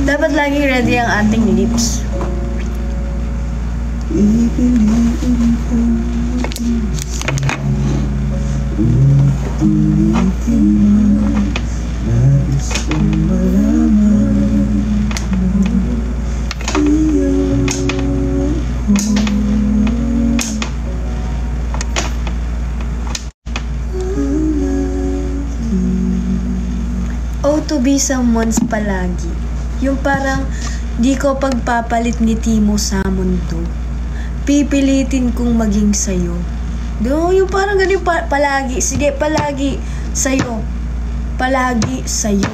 Dapat laging ready ang ating lips. To be someone's palagi. Yung parang di ko pagpapalit ngiti mo sa mundo. Pipilitin kong maging sayo. Yung parang ganun palagi. Sige, palagi sayo. Palagi sayo.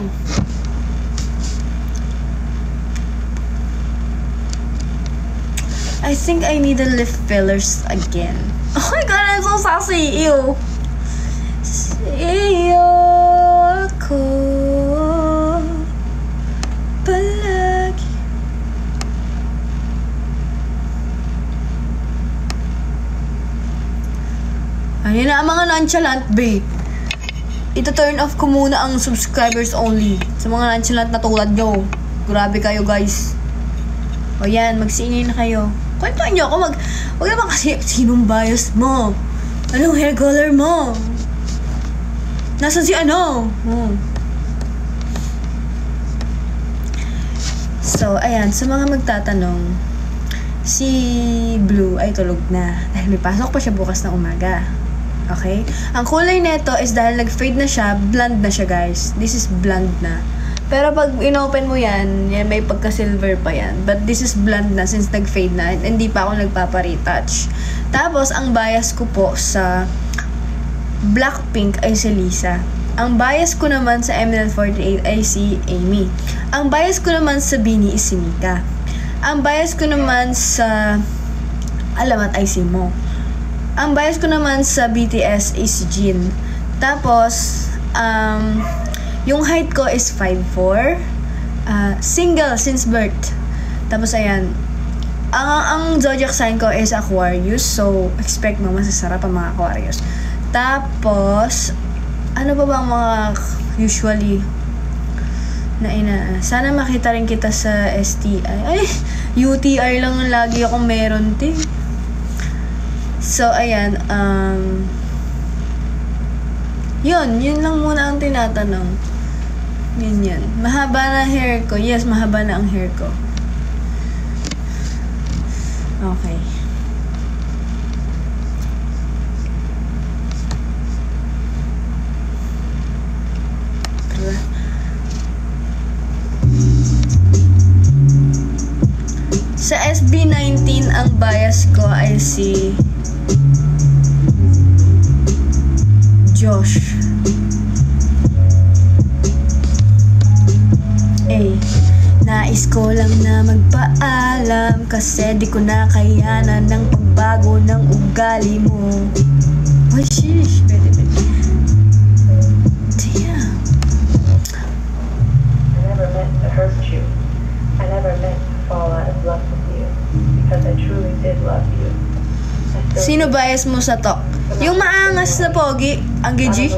I think I need the lip fillers again. Oh my god, I'm so sassy. Ew. Ew. Ako. Palagi. Ayun na ang mga nonchalant, babe. Ito-turn off ko muna ang subscribers only. Sa mga nonchalant na tulad nyo. Grabe kayo, guys. O yan, magsingay na kayo. Kwentuhan nyo ako, wag naman kasi, sinong bias mo? Anong hair color mo? Nasaan si ano? So, ayan, sa mga magtatanong, si Blue ay tulog na. Dahil may pasok pa siya bukas ng umaga. Okay? Ang kulay nito is dahil nag-fade na siya, blonde na siya, guys. This is blonde na. Pero pag inopen mo yan may pagka-silver pa yan. But this is blonde na since nag-fade na. Hindi pa ako nagpapa-retouch. Tapos, ang bias ko po sa Blackpink ay si Lisa. Ang bias ko naman sa MNL48 ay si Amy. Ang bias ko naman sa BINI is si Mika. Ang bias ko naman sa Alamat ay si Mo. Ang bias ko naman sa BTS is si Jin. Tapos, yung height ko is 5'4". Single since birth. Tapos, ayan. Ang zodiac sign ko is Aquarius. So, expect mo masasarap ang mga Aquarius. Tapos, ano ba bang mga usually na sana makita rin kita sa STI. Ay, UTI lang lagi akong meron, te. So, ayan, yun lang muna ang tinatanong. Yun. Mahaba na hair ko. Yes, mahaba na ang hair ko. Okay. Sa SB19, ang bias ko ay si Josh. Nais ko lang na magpaalam kasi di ko na kayanan ng pagbago ng ugali mo. Oh, sheesh. Pwede. Damn. I never meant to hurt you. I never meant to fall out of love with you because I truly did love you. Sino bias mo sa talk? Yung maangas na pogi, ang Gigi?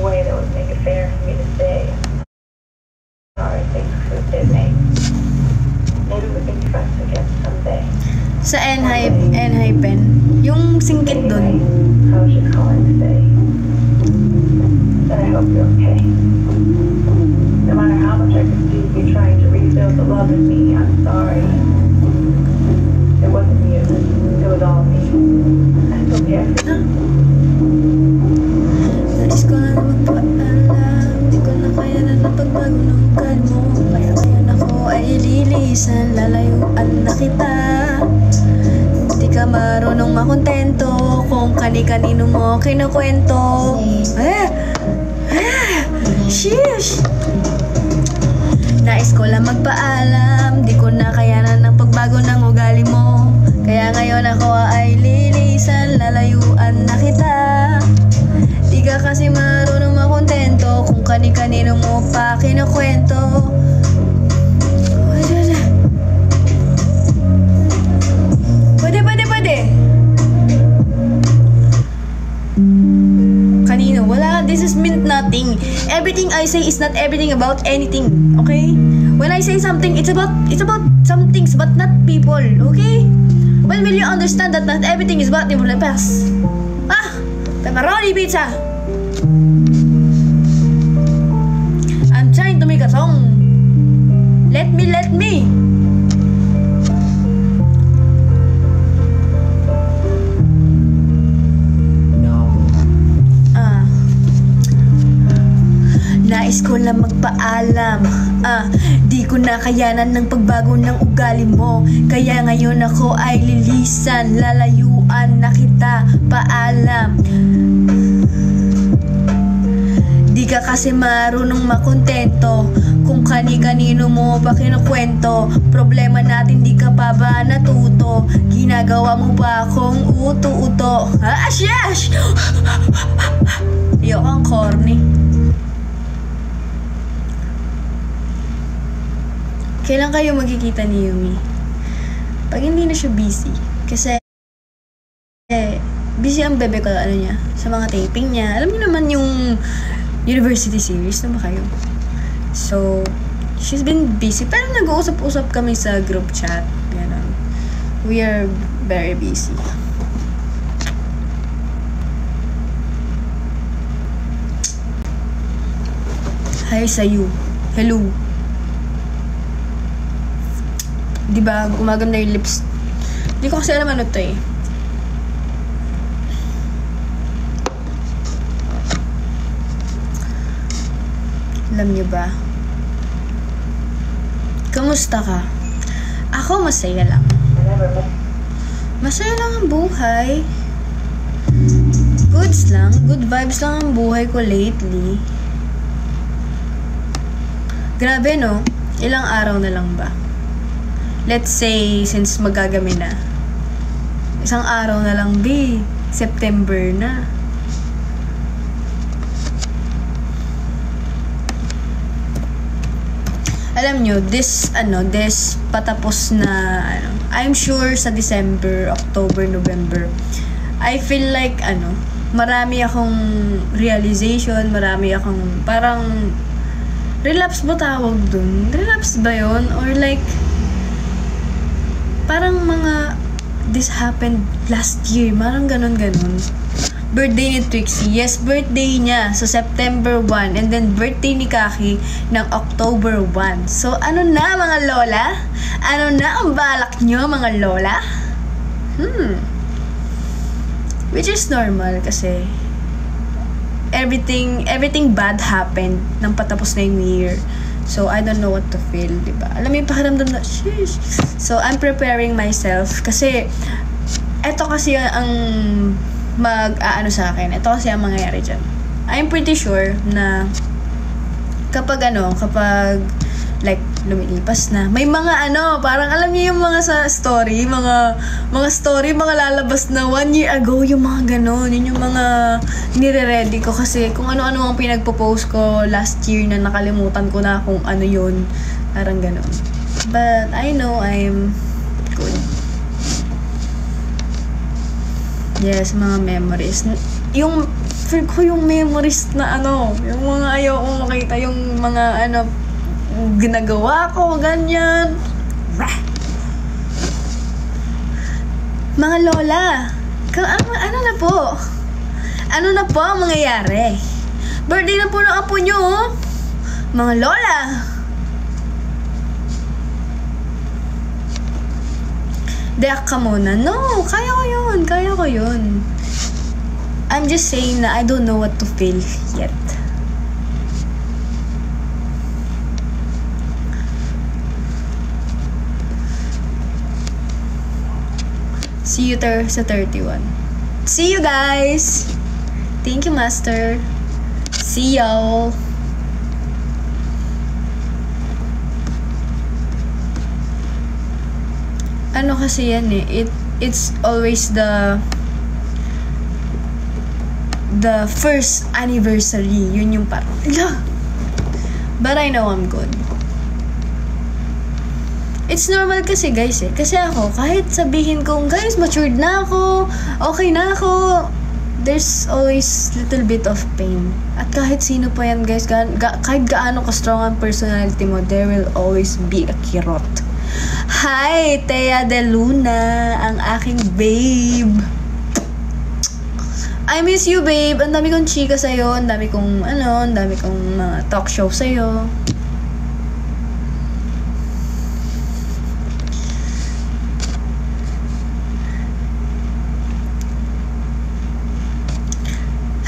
Sa N-Hypen, yung singkit dun. I hope you're okay. No matter how much I could do you trying to refill the love in me, I'm sorry. It wasn't you. It was all me. I still care for you. Nais ko lang magpaalam, di ko na kaya na napagbago ng ugali mo. Kaya ngayon ako ay lilisan, lalayuan na kita. Di ka marunong makontento kung kani-kanino mo kinukwento. Sheesh! Nais ko lang magpaalam, di ko na kayanan ng pagbago ng ugali mo. Kaya ngayon ako ay lilisan, lalayuan na kita. Di ka kasi marunong makontento kung kani-kanino mo pa kinukwento. Pwede. Kanino? Wala. This is meant nothing. Everything I say is not everything about anything. Okay? When I say something, it's about some things, but not people, okay? When will you understand that not everything is about the past? Ah! Pepperoni pizza! I'm trying to make a song. Let me! Nais ko lang magpaalam, di ko na kayanan ng pagbago ng ugali mo. Kaya ngayon ako ay lilisan, lalayuan na kita, paalam. Di ka kasi marunong makontento kung kani-kanino mo pa kinukwento. Problema natin, di ka pa ba natuto? Ginagawa mo pa akong uto-uto. Yes! Ayokang corny. Kailan kayo magkikita ni Yumi? Pag hindi na siya busy. Kasi busy ang bebe ko, ano niya, sa mga taping niya. Alam niyo naman yung university series na ba kayo? So, she's been busy. Pero nag-uusap-usap kami sa group chat. Ganun. We are very busy. Hi sa'yo. Hello. Diba, gumaganda yung lips. Hindi ko kasi alam ano to eh. Alam niyo ba? Kamusta ka? Ako masaya lang. Masaya lang ang buhay. Goods lang. Good vibes lang ang buhay ko lately. Grabe no? Ilang araw na lang ba? Let's say, since magagami na. Isang araw na lang, B. September na. Alam nyo, this patapos na, I'm sure sa December, October, November, I feel like, marami akong realization, marami akong, parang, relapse ba tawag dun? Relapse ba yun? Or like, parang mga, this happened last year. Parang ganon-ganon. Birthday ni Trixie. Yes, birthday niya. So, September 1. And then, birthday ni Kaki ng October 1. So, ano na mga lola? Ano na ang balak nyo mga lola? Which is normal kasi everything bad happened nang patapos na yung year. So, I don't know what to feel, diba? Alam mo yung pakiramdam na, sheesh. So, I'm preparing myself. Kasi, eto kasi ang sa akin. Ito kasi ang mangyayari dyan. I'm pretty sure na kapag like, lumilipas na, may mga parang alam niyo yung mga sa story, mga lalabas na 1 year ago, yung mga ganon, yun yung mga nire-ready ko kasi kung ano-ano ang pinagpo-post ko last year na nakalimutan ko na kung ano yun, parang ganon. But, I know I'm good. Yes, mga memories. Yung, feel ko yung memories na yung mga ayaw kong makita, yung mga ginagawa ko, ganyan. Mga lola, ano na po? Ano na po ang mangyayari? Birthday na po ng apo nyo, oh. Mga lola. Deak ka muna. No, kaya ko yun. I'm just saying na I don't know what to feel yet. See you sa 31. See you guys! Thank you, Master. See y'all! Ano kasi yan eh, it's always the first anniversary. Yun yung parang, but I know I'm good. It's normal kasi guys eh. Kasi ako, kahit sabihin kong, guys, matured na ako, okay na ako, there's always little bit of pain. At kahit sino pa yan guys, kahit gaano ka-strong ang personality mo, there will always be a kirot. Hi, Thea De Luna, ang aking babe. I miss you, babe. Ang dami kong chika sa'yo, ang dami kong talk show sa'yo.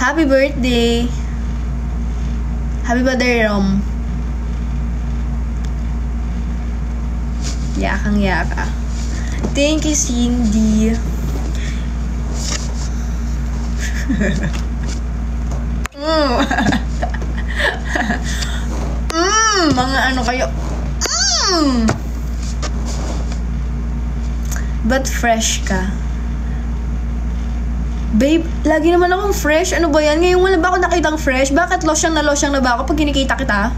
Happy birthday! Happy birthday, Rom. Yakang yaka. Thank you, Cindy. Mga ano kayo. But fresh ka. Babe, lagi naman akong fresh. Ano ba yan? Ngayon wala ba ako nakitang fresh? Bakit losyang na ba ako pag kinikita kita?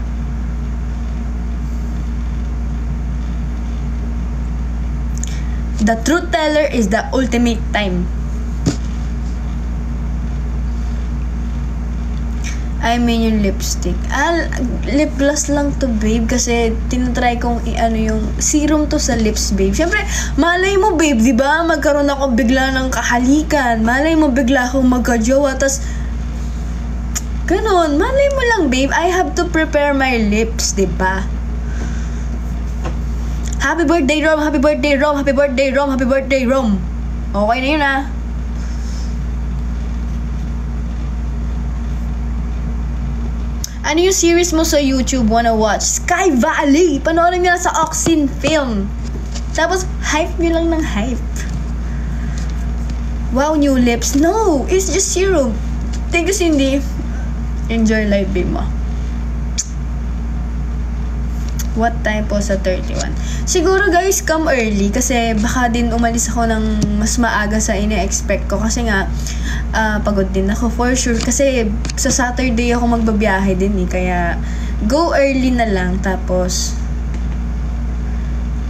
The truth teller is the ultimate time. I mean yung lipstick. Lip gloss lang to, babe. Kasi tinatry kong i-ano yung serum to sa lips, babe. Siyempre, malay mo, babe, di ba? Magkaroon ako bigla ng kahalikan. Malay mo bigla akong magka-jowa. Tas, ganun. Malay mo lang, babe. I have to prepare my lips, di ba? Happy birthday, Rom! Happy birthday, Rom! Happy birthday, Rom! Happy birthday, Rom! Okay na yun, ah. Ano yung series mo sa YouTube wanna watch? Sky Valley! Panoorin nyo na sa Oxin Film. Tapos, hype nyo lang ng hype. Wow, new lips. No! It's just serum. Thank you, Cindy. Enjoy life, babe mo. What time po sa 31? Siguro guys, come early. Kasi baka din umalis ako ng mas maaga sa ina-expect ko. Kasi nga, pagod din ako for sure. Kasi sa Saturday ako magbabiyahe din eh. Kaya, go early na lang. Tapos,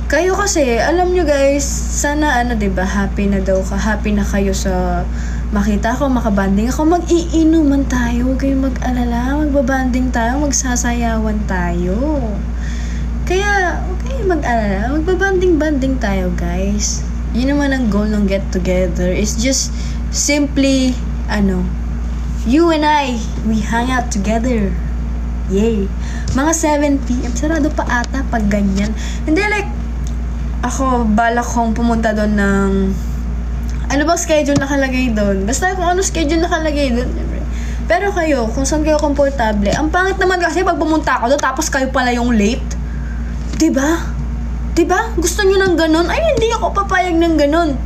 kayo kasi, alam nyo guys, sana diba, happy na daw ka. Happy na kayo sa makita ko, makabanding ako. Mag-iinuman tayo. Huwag kayong mag-alala. Magbabanding tayo. Magsasayawan tayo. Kaya, okay, mag-alala. Magbabanding-banding tayo, guys. Yun naman ang goal ng get together. It's just simply, you and I, we hang out together. Yay. Mga 7 p.m. Sarado pa ata pag ganyan. Hindi, like, ako, balak kong pumunta doon ng, ano bang schedule nakalagay doon? Basta kung ano schedule nakalagay doon. Pero kayo, kung saan kayo komportable. Ang pangit naman kasi pag pumunta ako doon, tapos kayo pala yung late. Diba? Gusto nyo ng ganun? Ay, hindi ako papayag ng ganun.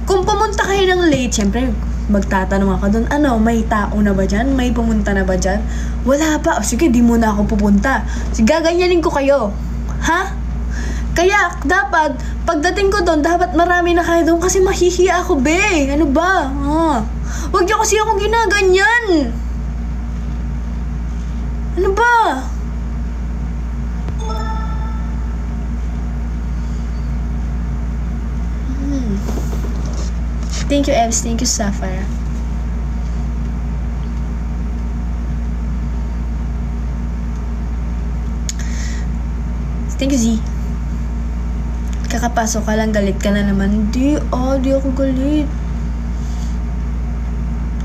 Kung pumunta kayo ng late, syempre, magtatanong ako doon, may tao na ba dyan? May pumunta na ba dyan? Wala pa. O, sige, di muna ako pupunta. Sige, gaganyanin ko kayo. Ha? Kaya, dapat, pagdating ko doon, dapat marami na kayo doon kasi mahihiya ako, be. Ano ba? Huwag niyo kasi ako ginaganyan. Ano ba? Thank you, Evs. Thank you, Sapphire. Thank you, Z. Kakapasok ka lang, galit ka na naman. Di ako galit.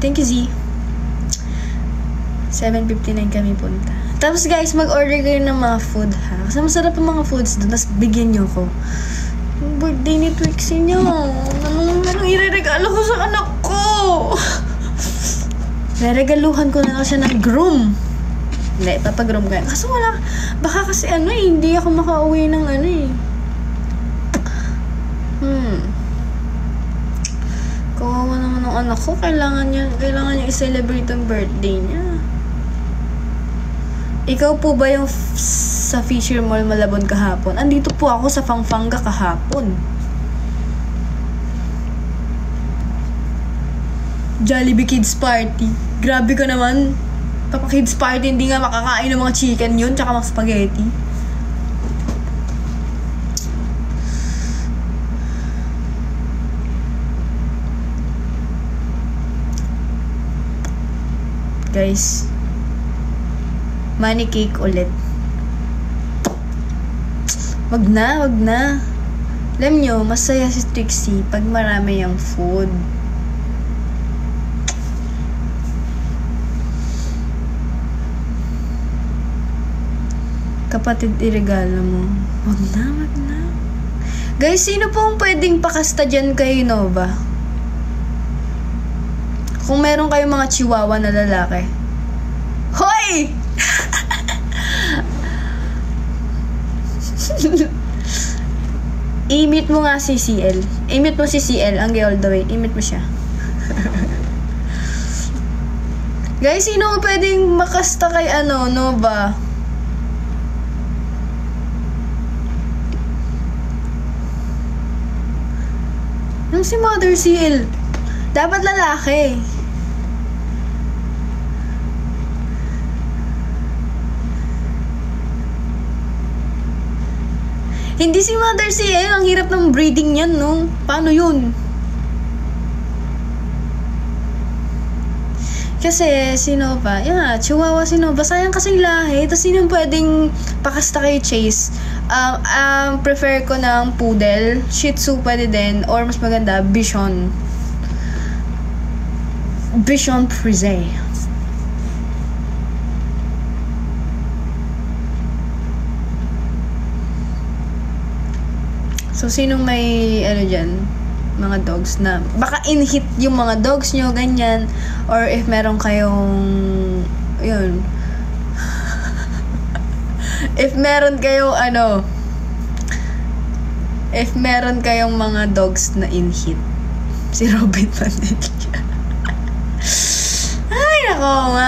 Thank you, Z. 7:59 kami punta. Tapos guys, mag-order kayo ng mga food, ha? Kasi masarap ang mga foods doon. Tapos bigyan nyo ko. Birthday ni Twixie niya. Anong ireregalo ko sa anak ko? Reregaluhan ko na lang siya ng groom. Hindi, papag-groom ko yan. Kaso wala, baka kasi hindi ako makauwi ng Kawawa naman ng anak ko. Kailangan niya i-celebrate ang birthday niya. Ikaw po ba yung sa Fisher Mall Malabon kahapon? Andito po ako sa Pampanga kahapon. Jollibee Kids Party. Grabe ka naman. Kapag kids party, hindi nga makakain ng mga chicken yun, tsaka mga spaghetti. guys. Money cake ulit. Wag na, wag na. Alam nyo, masaya si Trixie pag marami yung food. Kapatid, iregalo mo. Wag na, wag na. Guys, sino pong pwedeng pakasta dyan kay Nova? Kung meron kayong mga chihuahua na lalaki. Hoy! I-meet mo nga si CL. I-meet mo si CL, ang gay all the way. I-meet mo siya. Guys, sino pwedeng makasta kay Nova? Nung si Mother CL. Dapat lalaki. Hindi si Mother CL. Ang hirap ng breeding niyan, no? Paano yun? Kasi, si Nova, chihuahua si Nova. Sayang kasing lahi. Tapos, sino pwedeng pakasta kay Chase? Prefer ko ng poodle. Shih Tzu pwede din. Or mas maganda, Bichon. Bichon Frise. So, sinong may, dyan, mga dogs na, baka in-hit yung mga dogs nyo, ganyan. Or if meron kayong, yun. If meron kayong, if meron kayong mga dogs na in-hit, si Robin Padilla. Ay,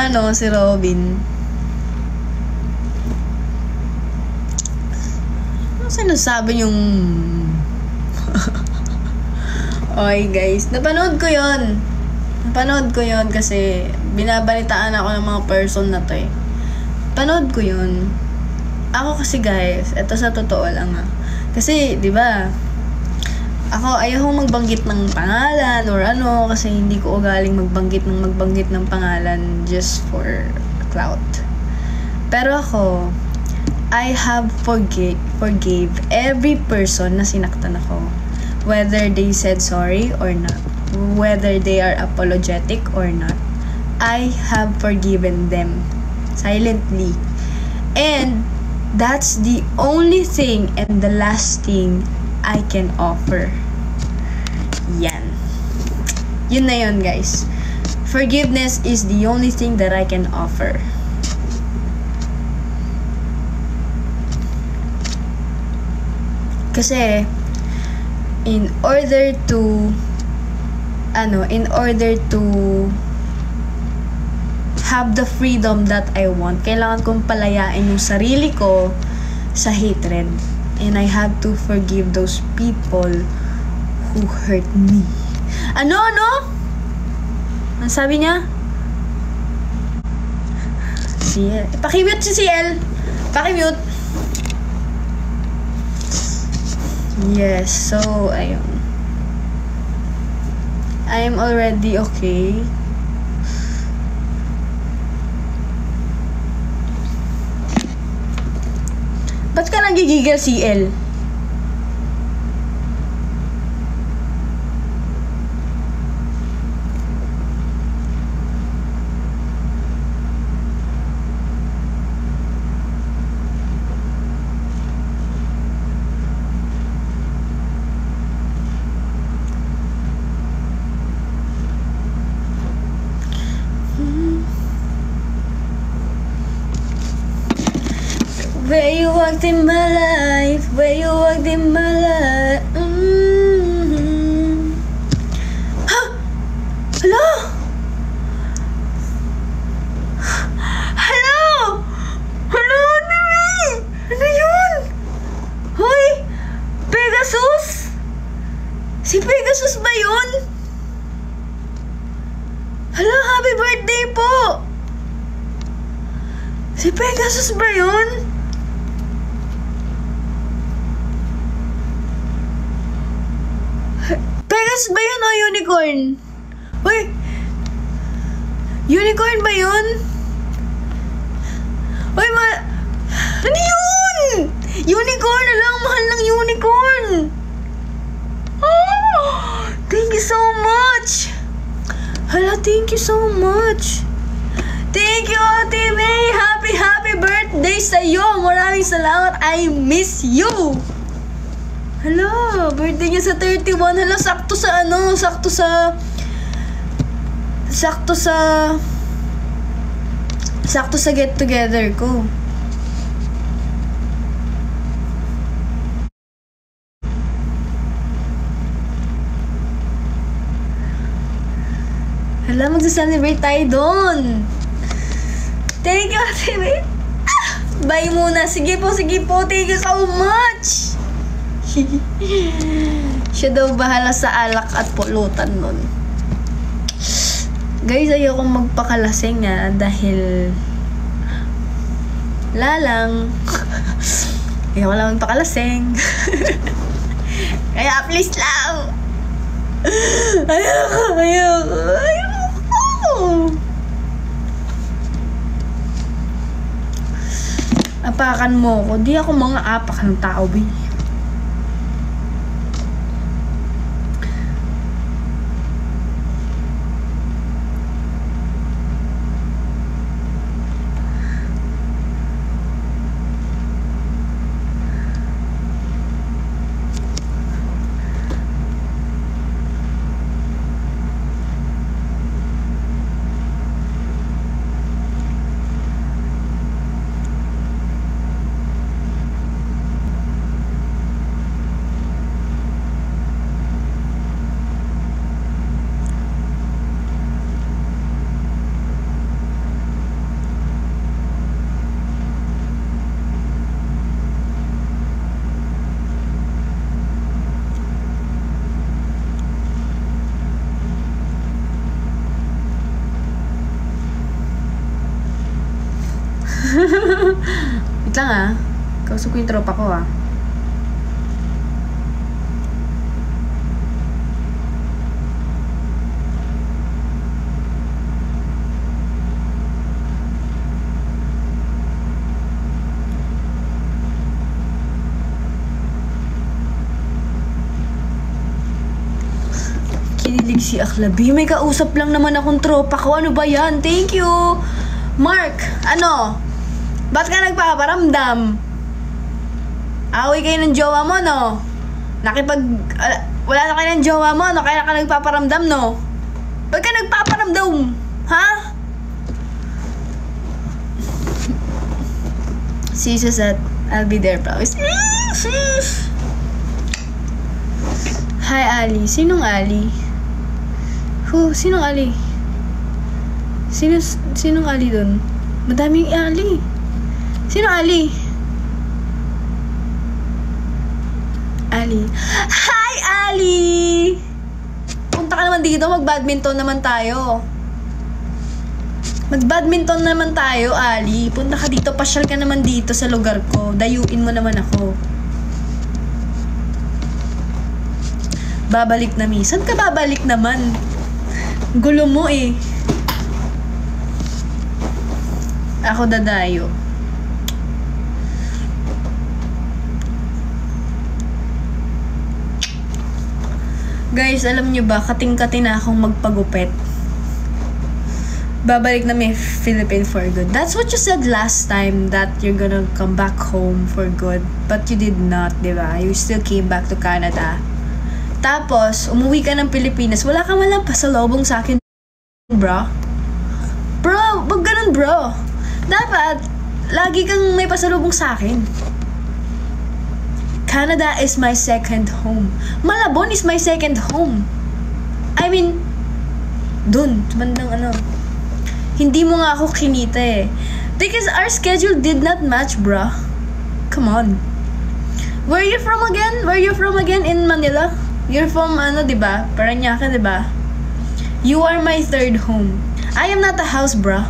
nako, si Robin. Ano sinasabi yung okay guys, napanood ko yon kasi binabalitaan ako ng mga person na to eh. Panood ko yun. Ako kasi guys, eto sa totoo lang kasi di ba ako ayokong magbanggit ng pangalan or kasi hindi ko ugaling magbanggit ng pangalan just for clout. Pero ako, I have forgave every person na sinaktan ako. Whether they said sorry or not. Whether they are apologetic or not. I have forgiven them. Silently. And that's the only thing and the last thing I can offer. Yan. Yun na yun, guys. Forgiveness is the only thing that I can offer. Kasi in order to have the freedom that I want, kailangan kong palayain yung sarili ko sa hatred. And I have to forgive those people who hurt me. Ano? Ang sabi niya? CL. Pakimute si CL. Pakimute. Yes, so, ayun. I am already okay. Ba't ka nagigigil, CL? Where you walked in my life, where you walked in my life. Ha? Hello? Hello? Hello, Timmy? Ano yun? Hoy? Pegasus? Si Pegasus ba yun? Hello, happy birthday po! Si Pegasus ba yun? Pegasus ba yun o unicorn? Uy! Unicorn ba yun? Uy, ano yun? Unicorn! Alang, mahal ng unicorn! Oh, thank you so much! Hala, thank you so much! Thank you, Ate May! Happy birthday sa'yo! Maraming salamat! I miss you! Hala, birthday niya sa 31. Hala, sakto sa get together ko. Hala, magsa-celebrate tayo doon. Thank you, Ate May. Bye muna. Sige po. Thank you so much. Siya daw bahala sa alak at pulutan nun. Guys, ayokong magpakalasing dahil lalang. Ayoko lang magpakalasing. Kaya please lang. Ayoko. Apakan mo ko. Di ako mga apak ng tao, be. Wait lang kausap ko yung tropa ko Kinilig si Aklabi. May kausap lang naman akong tropa ko. Ano ba yan? Thank you, Mark. Ano? Ba't ka nagpaparamdam? Away kayo ng jowa mo, no? Wala na kayo ng jowa mo, no? Kaya ka nagpaparamdam, no? Ba't ka nagpaparamdam? Ha? Sisa said, I'll be there, promise. Hi, Ali. Sinong Ali? Sinong Ali? Sinong Ali dun? Madaming Ali. Sino Ali? Ali. Hi, Ali! Punta ka naman dito. Mag-badminton naman tayo. Ali. Punta ka dito. Pasyal ka naman dito sa lugar ko. Dayuin mo naman ako. Babalik na, Mi. Saan ka babalik naman? Gulo mo eh. Ako dadayo. Guys, alam nyo ba, kating-kati na akong magpagupit. Babalik na may Philippine for good. That's what you said last time, that you're gonna come back home for good. But you did not, diba? You still came back to Canada. Tapos, umuwi ka ng Pilipinas. Wala ka malang pasalubong sa akin, bro. Bro, wag ganun, bro. Dapat, lagi kang may pasalubong sa akin. Canada is my second home. Malabon is my second home. I mean, dun, bandang Hindi mo nga ako kinita eh. Because our schedule did not match, bruh. Come on. Where are you from again in Manila? You're from, diba? Parañaque, diba? You are my third home. I am not a house, bruh.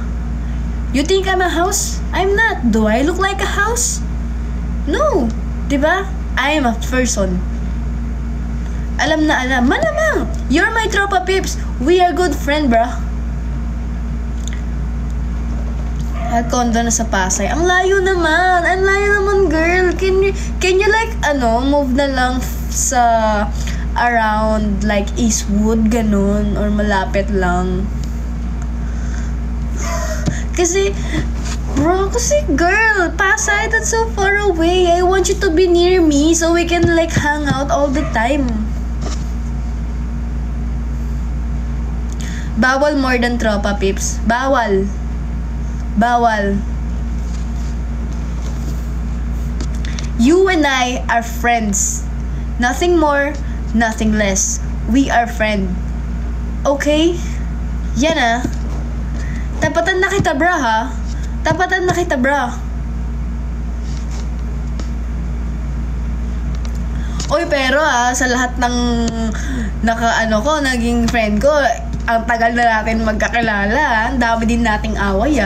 You think I'm a house? I'm not. Do I look like a house? No. Diba? I am a person. Alam na alam. Malamang. You're my tropa pips. We are good friend, bruh. Condo na sa Pasay. Ang layo naman. Ang layo naman, girl. Can you like, move na lang sa around like Eastwood, ganun, or malapit lang. Kasi girl, Pasay, that's so far away. I want you to be near me so we can like hang out all the time. Bawal more than tropa, pips. Bawal. You and I are friends. Nothing more, nothing less. We are friend. Okay? Yan ah. Tapatan na kita, bra, ha? Tapatan na kita, bra. Oy, pero sa lahat ng naging friend ko, ang tagal na natin magkakilala. Ang dami din nating away,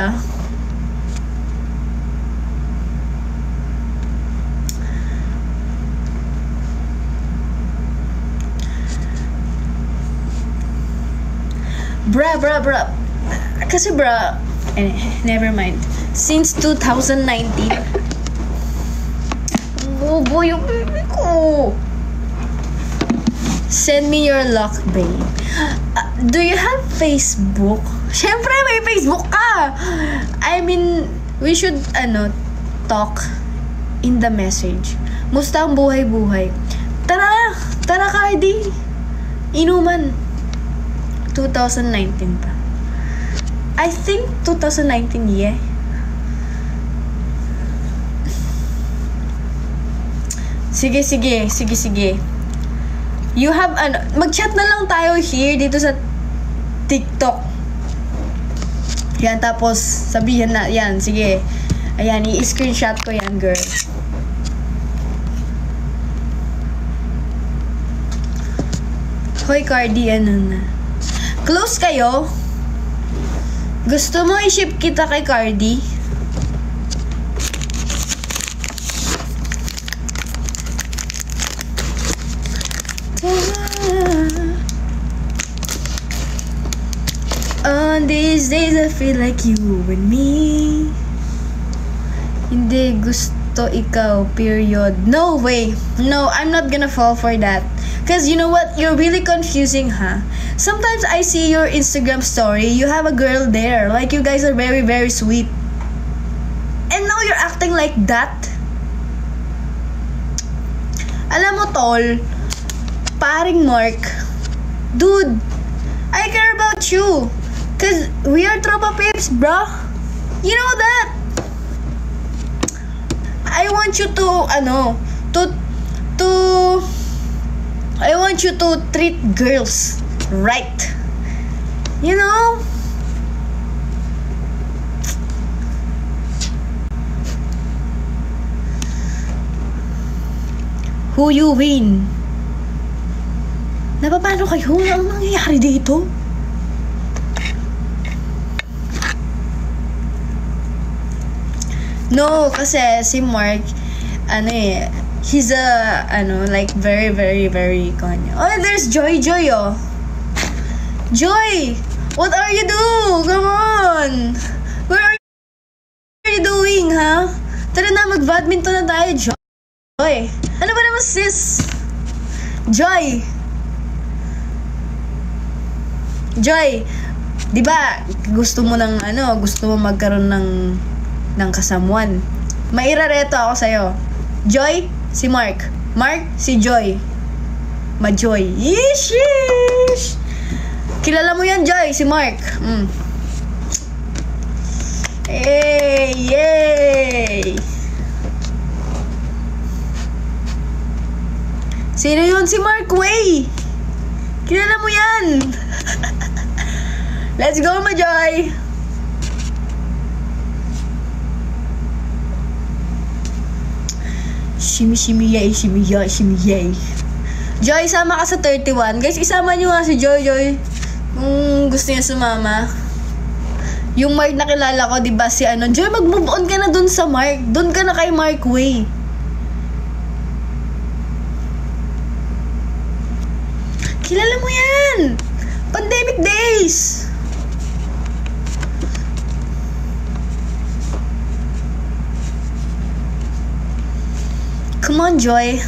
Bra. Kasi never mind. Since 2019, bobo yung baby ko. Send me your lock, babe. Do you have Facebook? Syempre, may Facebook ka. I mean, we should, talk in the message. Musta ang buhay-buhay? Tara, Cardi. Inuman. 2019 pa. I think 2019, yeah. Sige. You have, mag-chat na lang tayo here dito sa TikTok. Yan, tapos sabihin na, yan, sige. Ayan, i-screenshot ko yan, girl. Hoy, Cardi, na? Close kayo? Gusto mo i-ship kita kay Cardi? On these days I feel like you and me. Hindi gusto ikaw, period. No way. No, I'm not gonna fall for that. Cause you know what? You're really confusing, huh? Sometimes I see your Instagram story. You have a girl there. Like, you guys are very, very sweet. And now you're acting like that? Alam mo, tol, paring Mark, dude, I care about you. Cause we are tropa pips, bro. You know that. I want you to, I want you to treat girls right. You know? Who you win? Napapano kayo? Ang nangyayari dito? No, kasi si Mark, he's like very, very, very kanya. Oh, there's Joy, oh. Joy! What are you doing? Come on! Where are you doing, ha? Tara na, mag-badminton na tayo, Joy. Ano ba naman, sis? Joy! Joy! Di ba, gusto mo magkaroon ng kasamuan. Mairareto ako sa'yo. Joy, si Mark. Mark, si Joy. Ma-Joy. Yeesh! Kilala mo yan, Joy, si Mark. Hey, yay! Sino yun? Si Mark Way. Kilala mo yan. Let's go, Ma-Joy. Shimmy, yay. Joy, sama ka sa 31. Guys, isama nyo nga si Joy. Kung gusto niya sumama. Yung Mark na kilala ko, diba si Joy, mag-move on ka na dun sa Mark. Dun ka na kay Mark Way. Kilala mo yan. Pandemic days. Come on, Joy.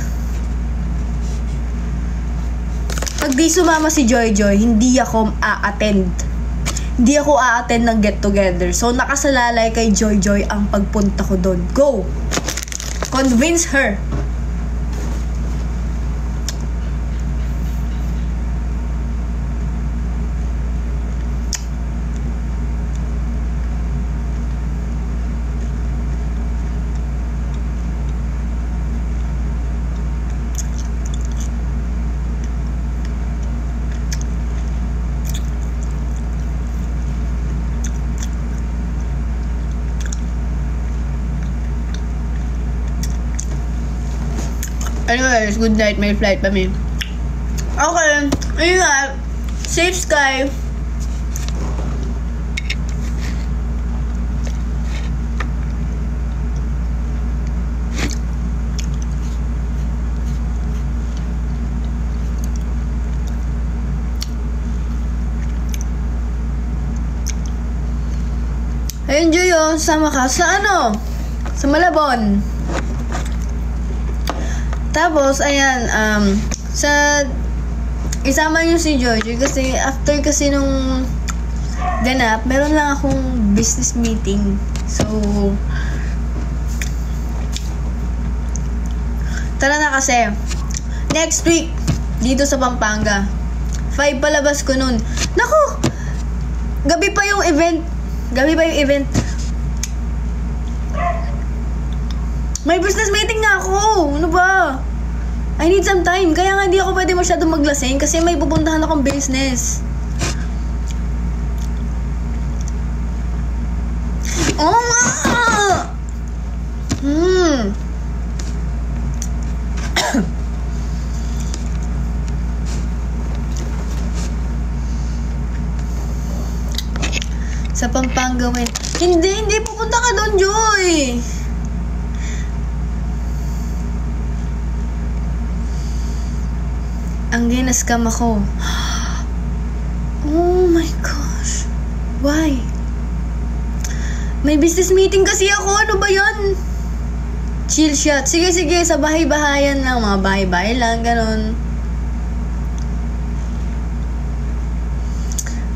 Pag di sumama si Joy, hindi ako a-attend. Hindi ako a-attend ng get together. So, nakasalalay kay Joy ang pagpunta ko doon. Go! Convince her. Anyways, good night. May flight pa mi. Okay. Ayun nga. Safe sky. Ayun, Joy, sama ka sa ano? Sa Malabon. Tapos, ayan, isama niyo si Joy kasi after kasi nung ganap, meron lang akong business meeting. So, tara na kasi. Next week, dito sa Pampanga. 5 palabas ko nun. Naku! Gabi pa yung event. May business meeting nga ako. Ano ba? I need some time. Kaya nga hindi ako pwede masyadong maglasing kasi may pupuntahan akong business. Oo nga! Sa Pampanga, Hindi pupunta ka doon, Joy. Ang ginaskam ako. Oh my gosh. Why? May business meeting kasi ako. Ano ba yan? Chill shot. Sige, sa bahay-bahayan lang. Mga bahay-bahay lang, ganun.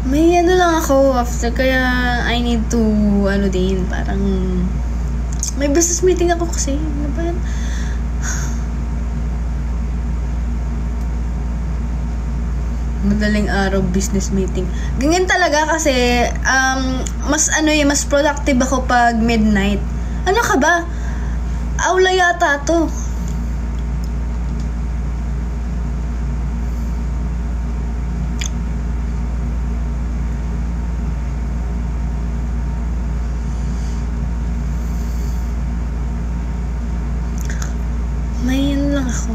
May ano lang ako after. Kaya I need to, parang may business meeting ako kasi. Ano ba yan? Madaling araw business meeting. Ganyan talaga kasi mas productive ako pag midnight. Ano ka ba? Aula yata to. May lang ako.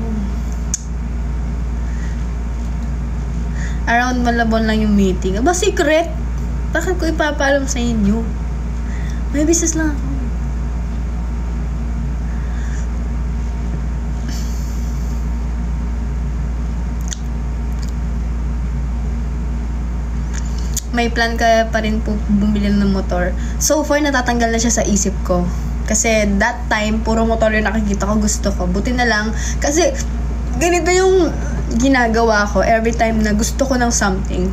Around Malabon lang yung meeting. Aba, secret? Bakit ko ipapaalam sa inyo? May business lang ako. May plan ka pa rin po bumili ng motor. So far, natatanggal na siya sa isip ko. Kasi that time, puro motor yung nakikita ko, gusto ko. Buti na lang. Kasi ganito yung ginagawa ko every time na gusto ko ng something.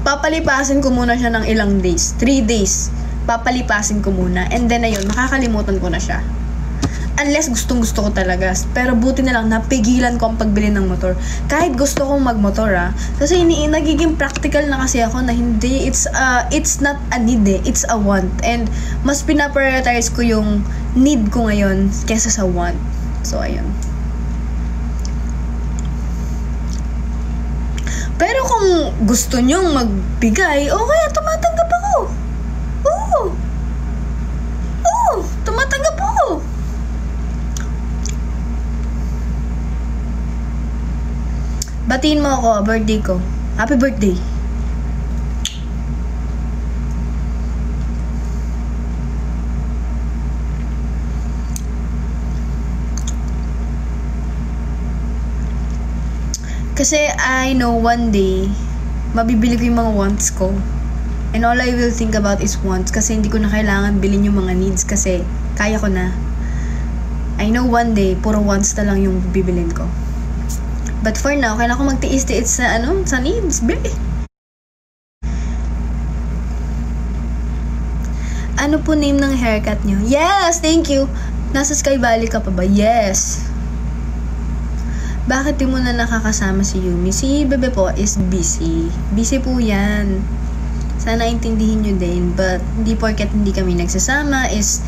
Papalipasin ko muna siya ng ilang days. 3 days. Papalipasin ko muna. And then ayun, makakalimutan ko na siya. Unless gustong-gusto ko talaga. Pero buti na lang, napigilan ko ang pagbili ng motor. Kahit gusto kong magmotor, kasi nagiging practical na kasi ako na hindi, it's not a need it's a want. And mas pinaprioritize ko yung need ko ngayon kesa sa want. So, ayun. Pero kung gusto nyong magbigay, okay, tumatanggap ako. Oo, tumatanggap ako. Batiin mo ako, birthday ko. Happy birthday. Kasi I know one day, mabibili ko yung mga wants ko. And all I will think about is wants. Kasi hindi ko na kailangan bilhin yung mga needs kasi kaya ko na. I know one day, puro once na lang yung bibilin ko. But for now, kailangan ko magtiis-tiis sa sa needs, be. Ano po name ng haircut nyo? Yes, thank you. Nasa Sky Valley ka pa ba? Yes. Bakit di mo na nakakasama si Yumi? Si Bebe po is busy. Busy po yan. Sana intindihin nyo din. But, hindi porket hindi kami nagsasama is,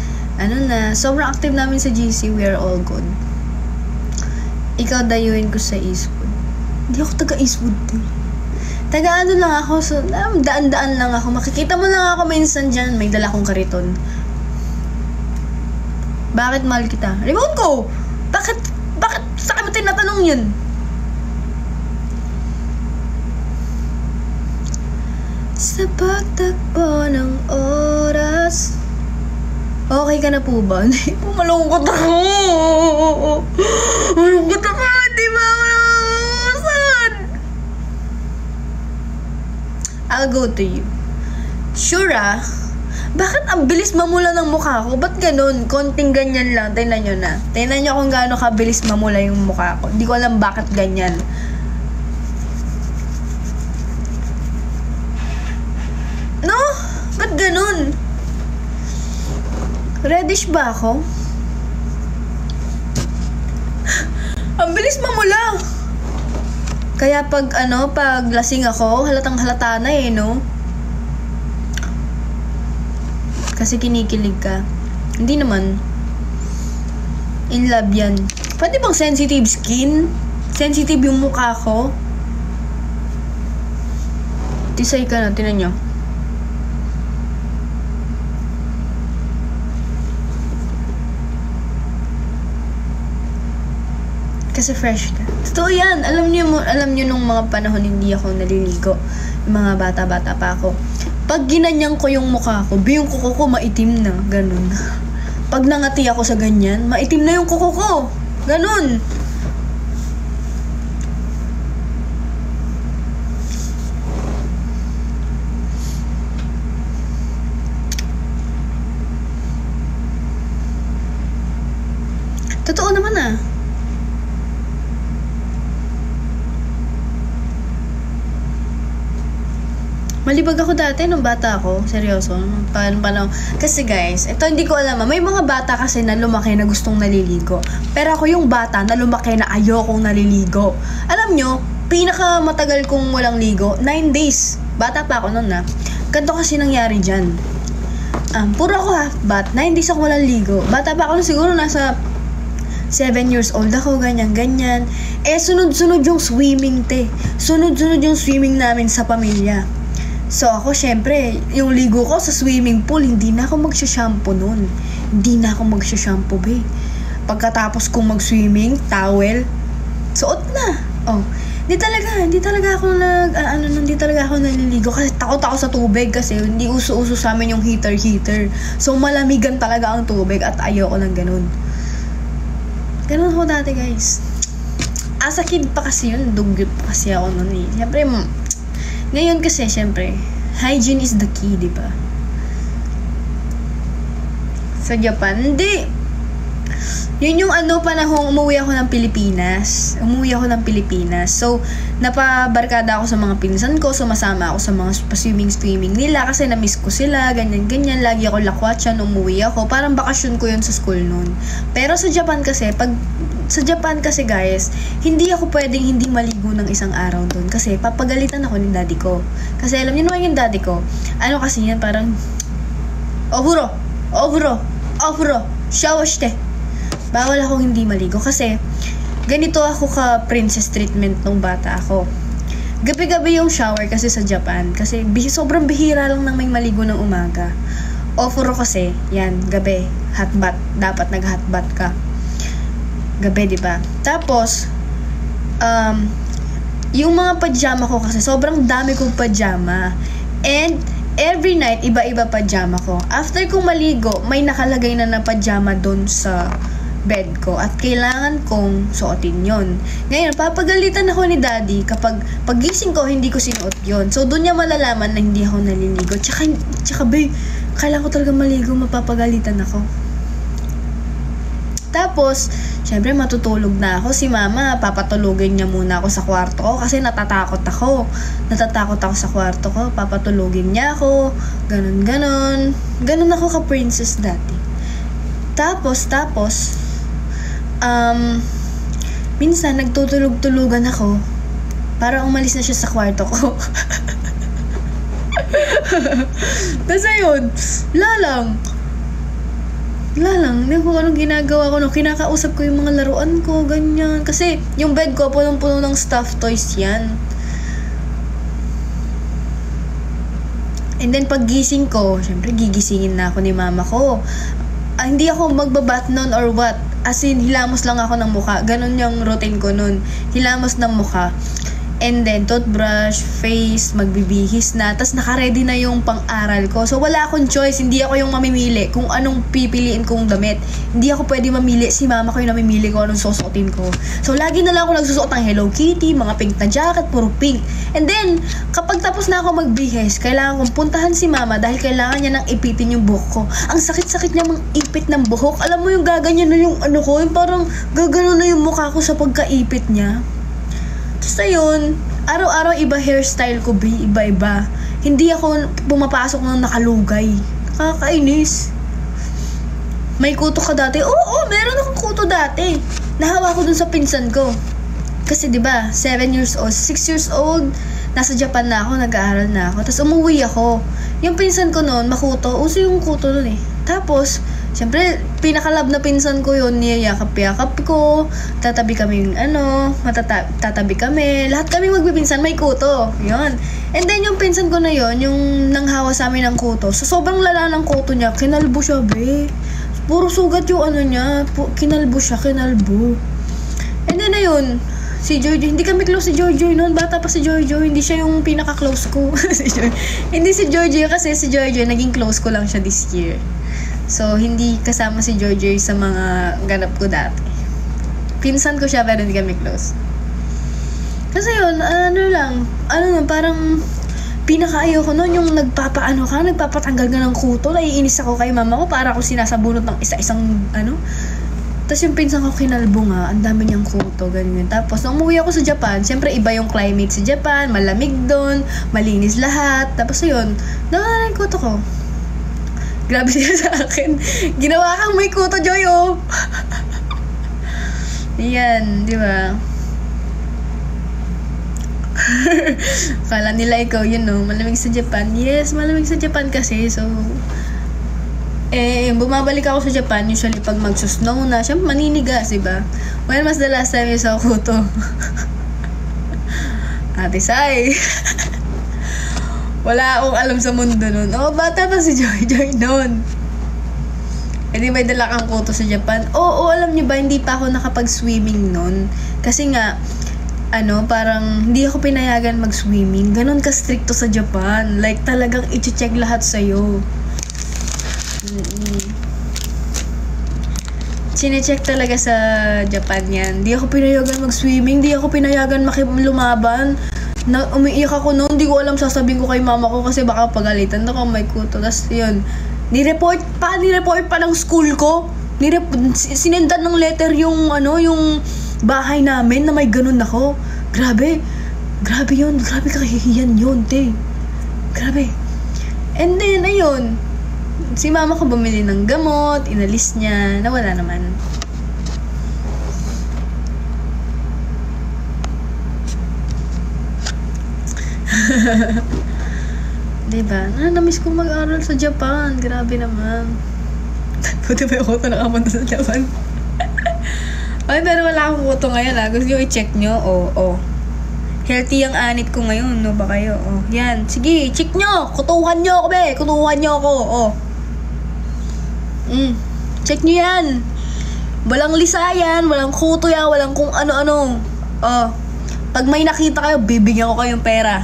sobrang active namin sa GC. We are all good. Ikaw dayuin ko sa Eastwood. Hindi ako taga Eastwood. Taga lang ako. So, daan-daan lang ako. Makikita mo lang ako minsan dyan. May dala kong kariton. Bakit mahal kita? Remote ko! Bakit sa akin mo tinatanong yun? Sa pagtakbo ng oras. Okay ka na po ba? Hindi po, malungkot ako. Malungkot ako. Di ba? Saan? I'll go to you. Sure ah? Bakit ang bilis mamula ng mukha ko? Ba't ganun? Konting ganyan lang. Tingnan nyo na. Tingnan nyo kung gaano kabilis mamula yung mukha ko. Hindi ko alam bakit ganyan. No? Ba't ganun? Reddish ba ako? Ang bilis mamula. Kaya pag lasing ako, halatang halata na no? Kasi kinikilig ka. Hindi naman. In love yan. Pwede bang sensitive skin? Sensitive yung mukha ko? Tisay ka na, tinan nyo. Kasi fresh ka. Totoo yan. Alam nyo nung mga panahon hindi ako naliligo. Yung mga bata-bata pa ako. Pag ginanyan ko yung mukha ko, yung kuko ko maitim na. Ganun. Pag nangati ako sa ganyan, maitim na yung kuko ko. Ganun. Totoo naman ah. Malibag ako dati nung bata ako. Seryoso. Paano? Kasi guys, ito hindi ko alam. May mga bata kasi na lumaki na gustong naliligo. Pero ako yung bata na lumaki na ayokong naliligo. Alam nyo, pinaka matagal kong walang ligo, 9 days. Bata pa ako nun na. Ganito kasi nangyari dyan. Puro ako ha, but 9 days ako walang ligo. Bata pa ako nun, siguro nasa 7 years old ako, ganyan. Sunod-sunod yung swimming, te. Sunod-sunod yung swimming namin sa pamilya. So ako, syempre, yung ligo ko sa swimming pool, hindi na ako magsha-shampoo nun. Hindi na ako magsha-shampoo, be. Pagkatapos kong mag-swimming, towel, suot na. Hindi talaga ako naliligo kasi takot ako sa tubig kasi hindi uso-uso sa amin yung heater. So malamigan talaga ang tubig at ayoko ng ganun. Ganun ako dati, guys. As a kid pa kasi yun, dugyot pa kasi ako nun eh. Syempre, ngayon kasi, syempre, hygiene is the key, di ba? Sa Japan, hindi. Yun yung panahong umuwi ako ng Pilipinas. So, napabarkada ako sa mga pinsan ko, sumasama ako sa mga swimming nila kasi na-miss ko sila, ganyan. Lagi ako lakwatsan, umuwi ako. Parang bakasyon ko yun sa school noon. Pero sa Japan kasi, guys, hindi ako pwedeng hindi maligo ng isang araw doon kasi papagalitan ako ni daddy ko. Kasi alam niyo naman yung daddy ko. Kasi yan, parang Ofuro, shower shite. Bawal akong hindi maligo kasi ganito ako ka princess treatment nung bata ako. Gabi-gabi yung shower kasi sa Japan kasi sobrang bihira lang nang may maligo ng umaga. Ofuro kasi, yan, gabi, hot bath. Dapat nag-hot bath ka. Gabi, di ba? Tapos, yung mga pajama ko kasi, sobrang dami kong pajama. And, every night, iba-iba pajama ko. After kong maligo, may nakalagay na pajama doon sa bed ko. At kailangan kong suotin yon. Ngayon, papagalitan ako ni daddy kapag pagising ko, hindi ko sinuot yon. So, doon niya malalaman na hindi ako naliligo. Tsaka babe, kailangan ko talaga maligo, mapapagalitan ako. Tapos, Tapos, syempre matutulog na ako. Si mama, papatulogin niya muna ako sa kwarto ko kasi natatakot ako. Natatakot ako sa kwarto ko, papatulogin niya ako. Ganon. Ganon ako ka-princess dati. Tapos, minsan nagtutulog-tulugan ako para umalis na siya sa kwarto ko. Tapos ayun, wala lang, hindi ko anong ginagawa ko, no? Kinakausap ko yung mga laruan ko, ganyan. Kasi yung bed ko, punong-puno ng stuffed toys yan. And then pag gising ko, syempre gigisingin na ako ni mama ko. Hindi ako magbabat nun or what. As in, hilamos lang ako ng mukha. Ganon yung routine ko nun. Hilamos ng mukha. And then, toothbrush, face, magbibihis na. Tapos nakaready na yung pang-aral ko. So, wala akong choice. Hindi ako yung mamimili kung anong pipiliin kong damit. Hindi ako pwede mamili. Si mama ko yung namimili kung anong susuotin ko. So, lagi na lang ako nagsusuot ng Hello Kitty, mga pink na jacket, puro pink. And then, kapag tapos na ako magbihis, kailangan kong puntahan si mama dahil kailangan niya nang ipitin yung buhok ko. Ang sakit-sakit niya mang ipit ng buhok. Alam mo yung gaganyan na yung ano ko, yung parang gagano na yung mukha ko sa pagkaipit niya. Tapos ayun, araw-araw iba hairstyle ko, iba-iba. Hindi ako pumapasok ng nakalugay. Nakakainis. May kuto ka dati? Oo, meron akong kuto dati. Nahawa ko dun sa pinsan ko. Kasi 'di ba, 7 years old, 6 years old, nasa Japan na ako, nag-aaral na ako. Tapos umuwi ako. Yung pinsan ko noon, makuto. Uso yung kuto noon eh. Tapos, siyempre, pinakalab na pinsan ko yun, niyayakap-yakap ko, tatabi kaming tatabi kami, lahat kami magpipinsan, may kuto, yun. And then yung pinsan ko na yun, yung nanghawa sa amin ng kuto, so sobrang lala ng kuto niya, kinalbo siya, be. Puro sugat yung niya, kinalbo. And then ayun, si Jojo, hindi kami close si Jojo noon, bata pa si Jojo, hindi siya yung pinaka-close ko. Hindi si Jojo kasi si Jojo, naging close ko lang siya this year. So, hindi kasama si Jojo sa mga ganap ko dati. Pinsan ko siya pero hindi kami close. Kasi yun, parang pinakaayaw ko nun yung nagpapatanggal ka ng kuto. Naiinis ako kay mama ko para ako sinasabunot ng isa-isang Tapos yung pinsan ko kinalbo nga, ang dami niyang kuto, ganyan. Tapos, nung umuwi ako sa Japan, syempre iba yung climate sa Japan, malamig doon, malinis lahat. Tapos ayun, nawala yung kuto ko. Grabe siya sa akin. Ginawa kang may kuto, Joy, oh. Yan, di ba? Kala nila ikaw, malamig sa Japan. Yes, malamig sa Japan kasi. So, bumabalik ako sa Japan, usually pag magsusnow na, syempre maninigas, di ba? When was the last time you saw kuto? Ate Sai. Wala akong alam sa mundo nun. Bata pa si Joy nun. May dala kang kuto sa Japan. Alam niyo ba, hindi pa ako nakapag-swimming nun. Kasi nga, parang hindi ako pinayagan mag-swimming. Ganon ka-stricto sa Japan. Like, talagang i-check lahat sa'yo. Sine-check talaga sa Japan yan. Hindi ako pinayagan mag-swimming. Hindi ako pinayagan lumaban. Umiiyak ako noon, hindi ko alam sasabihin ko kay mama ko kasi baka pagalitan ako, may kuto. Tapos yun, ni-report pa ng school ko. Sinendan ng letter yung bahay namin na may ganun ako. Grabe yun, grabe kahihiyan yun, te. Grabe. And then, ayun, si mama ko bumili ng gamot, inalis niya, nawala naman. Diba? Namiss ko mag-aral sa Japan. Grabe naman. Buti ba ako nakapunta sa Japan? Ay, pero wala akong kuto ngayon, Gusto nyo i-check nyo? Healthy ang anit ko ngayon, no ba kayo? Yan. Sige, check nyo. Kutuhan nyo ako, be. Kutuhan nyo ako. Check nyo yan. Walang lisayan, walang kuto yan, walang kung ano-ano. Pag may nakita kayo, bibigyan ko kayong pera.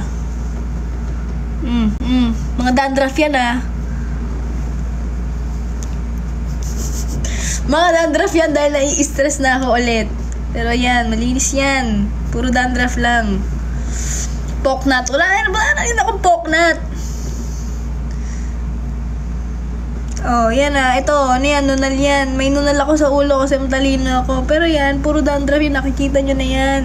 Mga dandruff yan, Mga dandruff yan dahil nai-stress na ako ulit. Pero yan, malinis yan. Puro dandruff lang. Poknat. Wala na rin akong poknat. Oh, yan ito, ano yan, nunal yan. May nunal ako sa ulo kasi matalino ako. Pero yan, puro dandruff yung nakikita nyo na yan.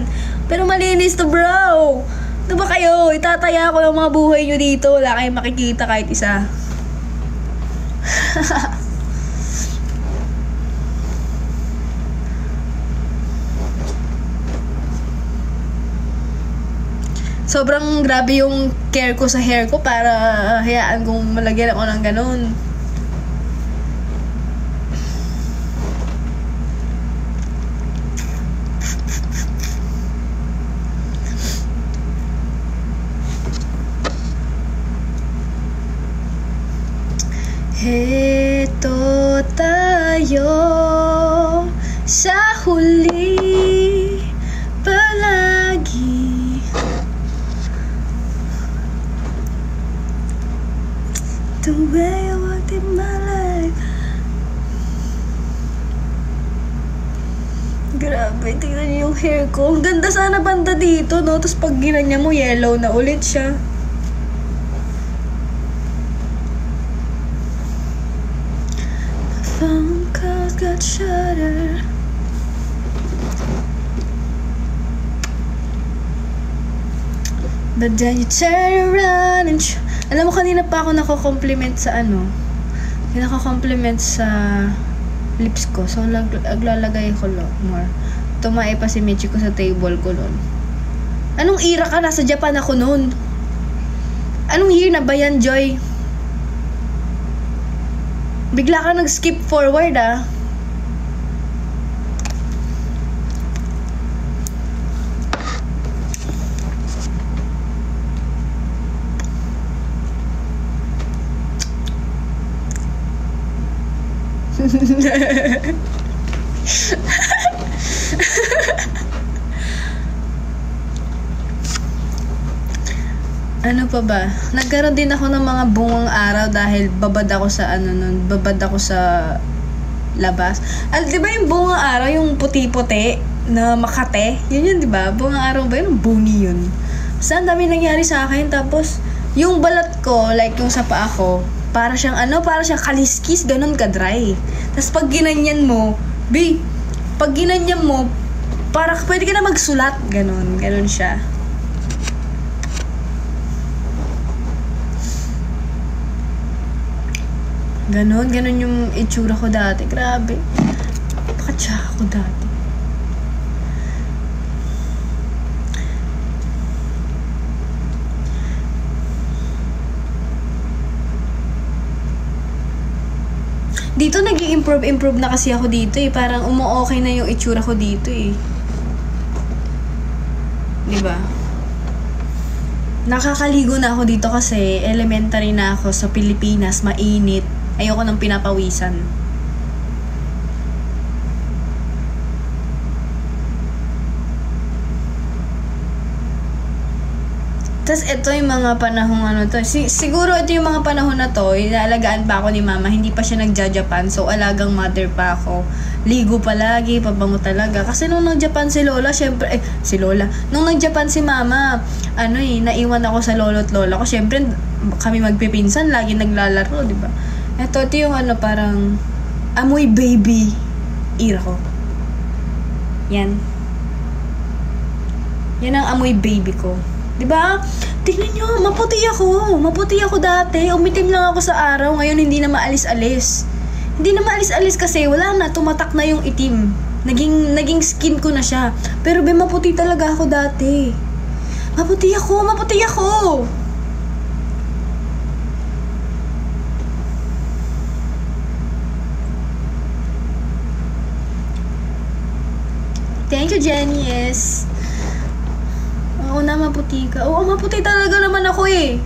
Pero malinis to, bro! Ito ba kayo? Itataya ko yung mga buhay nyo dito. Wala kayong makikita kahit isa. Sobrang grabe yung care ko sa hair ko para hayaan kong malagyan ako ng ganun. Heto tayo sa huli palagi. The way I walked in my life. Grabe, tingnan niyo yung hair ko. Ang ganda sana banda dito, no? Tapos pag ginanya mo, yellow na ulit siya. Phone calls got shuttered. But then you turn around and alam mo, kanina pa ako nako-compliment sa nako-compliment sa lips ko. So, naglalagay ko more. Tumae pa si Michi ko sa table ko nun. Anong era ka? Nasa Japan ako nun. Anong year na ba yan, Joy? Bigla ka nag-skip forward, ah. Ano pa ba? Nagkaroon din ako ng mga bungang araw dahil babad ako sa babad ako sa labas. Di ba yung bungang araw, yung puti-puti na Makate? Yun, di ba? Bungang araw ba yun? Buni yun. Basta ang dami nangyari sa akin. Tapos, yung balat ko, like yung sa paa ko, para siyang para siyang kaliskis, ganun ka-dry. Tapos pag ginanyan mo, pag ginanyan mo, para pwede ka na magsulat, ganun siya. Ganun yung itsura ko dati. Grabe. Pakatsa ako dati. Dito nag-i-improve na kasi ako dito eh. Parang umu-okay na yung itsura ko dito eh. Diba? Nakakaligo na ako dito kasi elementary na ako sa Pilipinas, mainit. Ayoko nang pinapawisan. Tapos ito yung mga panahong to. Siguro ito yung mga panahon na to, inaalagaan pa ako ni mama. Hindi pa siya nagja-Japan. So, alagang mother pa ako. Ligo palagi, pabango talaga. Kasi nung nag-Japan si Lola, syempre, si Lola. Nung nag-Japan si mama, naiwan ako sa lolo't lola ko. Syempre, kami magpipinsan, lagi naglalaro, di ba? Ito yung parang amoy baby era ko. Yan. Yan ang amoy baby ko. Diba? Tingnan nyo, maputi ako. Maputi ako dati. Umitim lang ako sa araw. Ngayon, hindi na maalis-alis. Hindi na maalis-alis kasi wala na. Tumatak na yung itim. Naging skin ko na siya. Pero maputi talaga ako dati. Maputi ako. Maputi ako. Thank you, Jenny. Yes. Oo na, maputi ka. Oo, maputi talaga naman ako eh.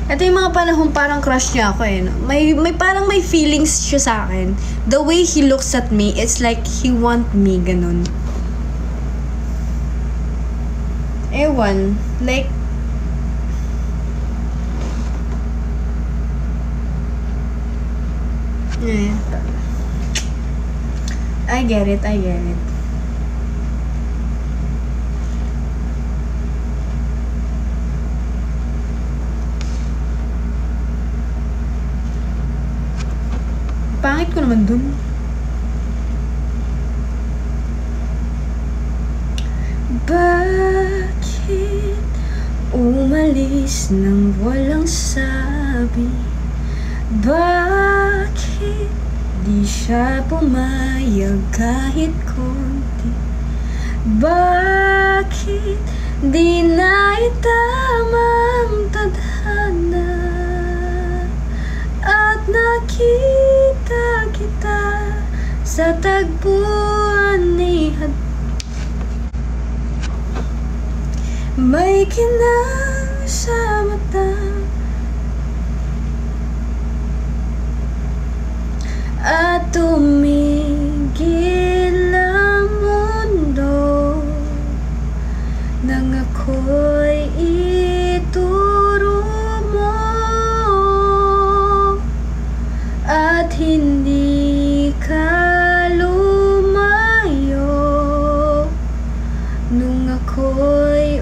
Ito yung mga panahon parang crush niya ako eh. No? May parang may feelings siya sa akin. The way he looks at me, it's like he want me, ganun. Ewan, like, I get it. Pangit ko naman dun. Bakit umalis nang walang sabi? Bakit di siya pumayag kahit konti? Bakit di na itamang tadhana at nakita kita sa tagpuan ni may kinang sa mata at tumigil ang mundo nang ako'y ituro mo at hindi ka lumayo nung ako'y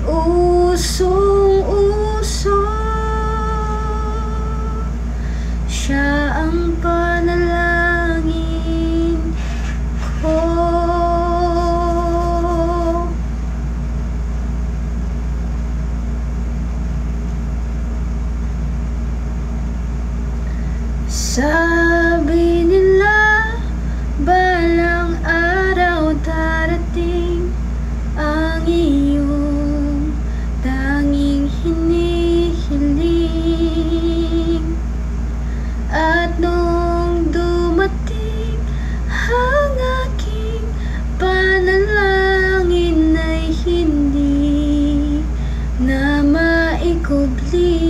usong-uso. Siya ang panalangin ko. Sabi nila balang araw darating ang iyong tanging hinihiling, at nung dumating ang aking panalangin ay hindi na maikubli.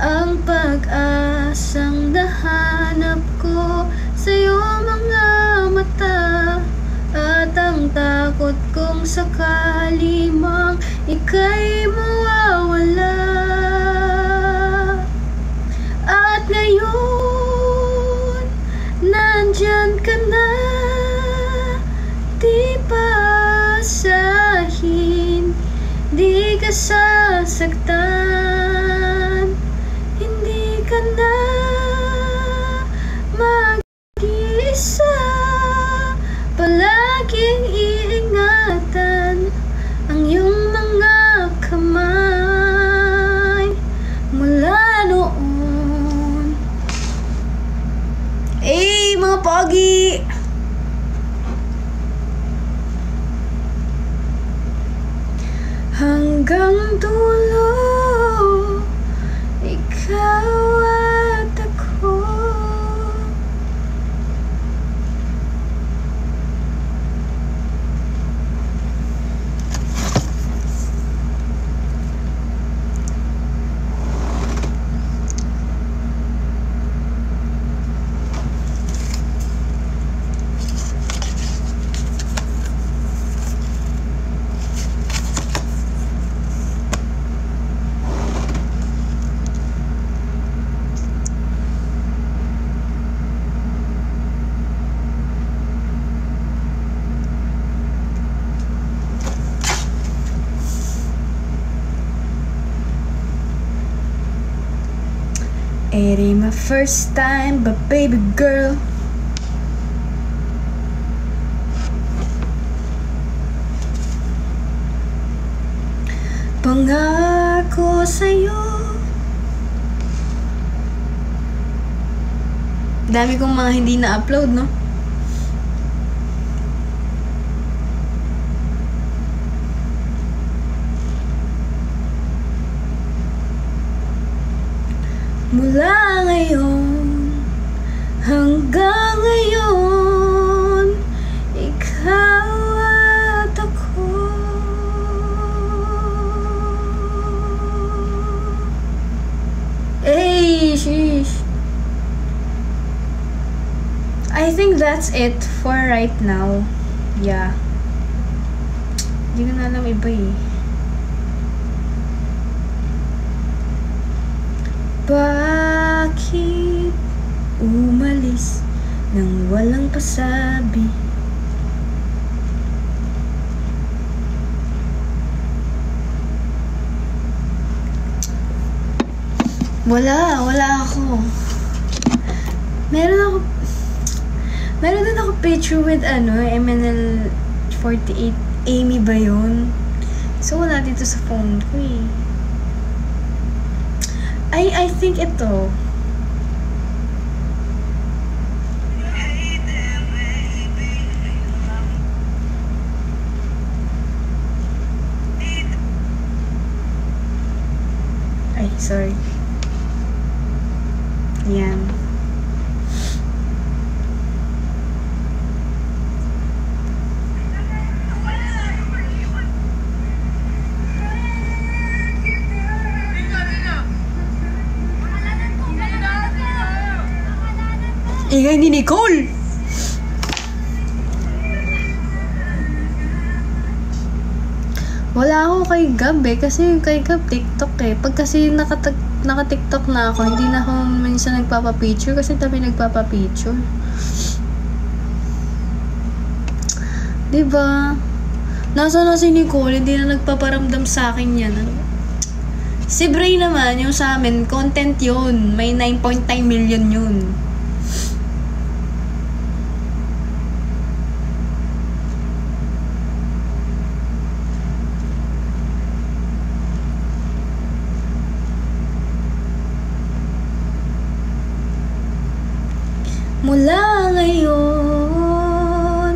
Ang pag-asang nahanap ko sa iyong mga mata at ang takot kong sakali mang ika'y mawawala. At ngayon, nandyan ka na, di pasahin, di ka sasaktan, hindi ka na mag-iisa. Palaging iingatan ang iyong mga kamay mula noon. Eh, mga pogi! Hanggang dulo, ikaw at ako. It ain't my first time, but baby girl, pangako sa'yo. Dami kong mga hindi na-upload, no? Mula ngayon hanggang ngayon, ikaw at ako. that's it for right now. Yeah. Hindi ko na alam iba eh. Bakit umalis nang walang pasabi? Wala ako. Meron din ako picture with MNL 48. Amy ba yun? So, wala dito sa phone ko eh. I think ito. Ay, sorry. Yan. Ingay ni Nicole! Wala ako kay Gab eh, kasi yung kay Gab TikTok eh. Pag kasi naka-TikTok na ako, hindi na ako minsan nagpapapicture kasi dami nagpapapicture. Diba? Nasa na si Nicole, hindi na nagpaparamdam sa akin yan. Si Bray naman, yung sa amin, content yun. May 9.9 million yun. Mula ngayon,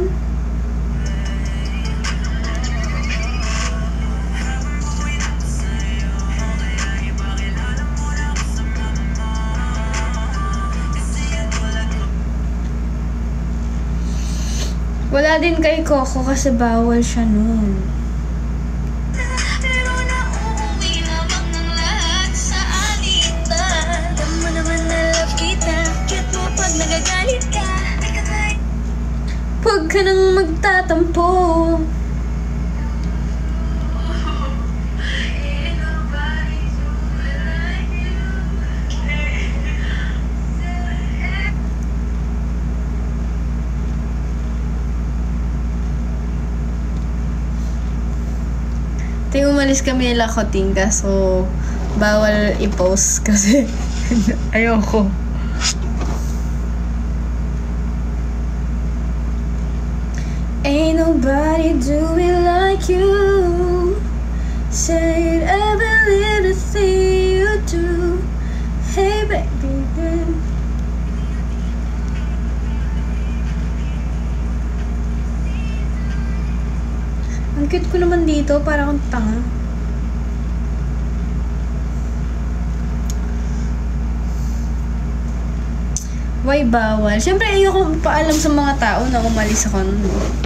wala din kay Coco kasi bawal siya nun. Huwag ka nang magtatampo. Ting umalis kami nila Kotinga, so bawal i-post kasi ayoko. Ain't nobody do it like you. Say it every little thing you do. Hey baby, ang cute ko naman dito, para akong tanga. Why bawal? Siyempre ayoko paalam sa mga tao na umalis ako nun.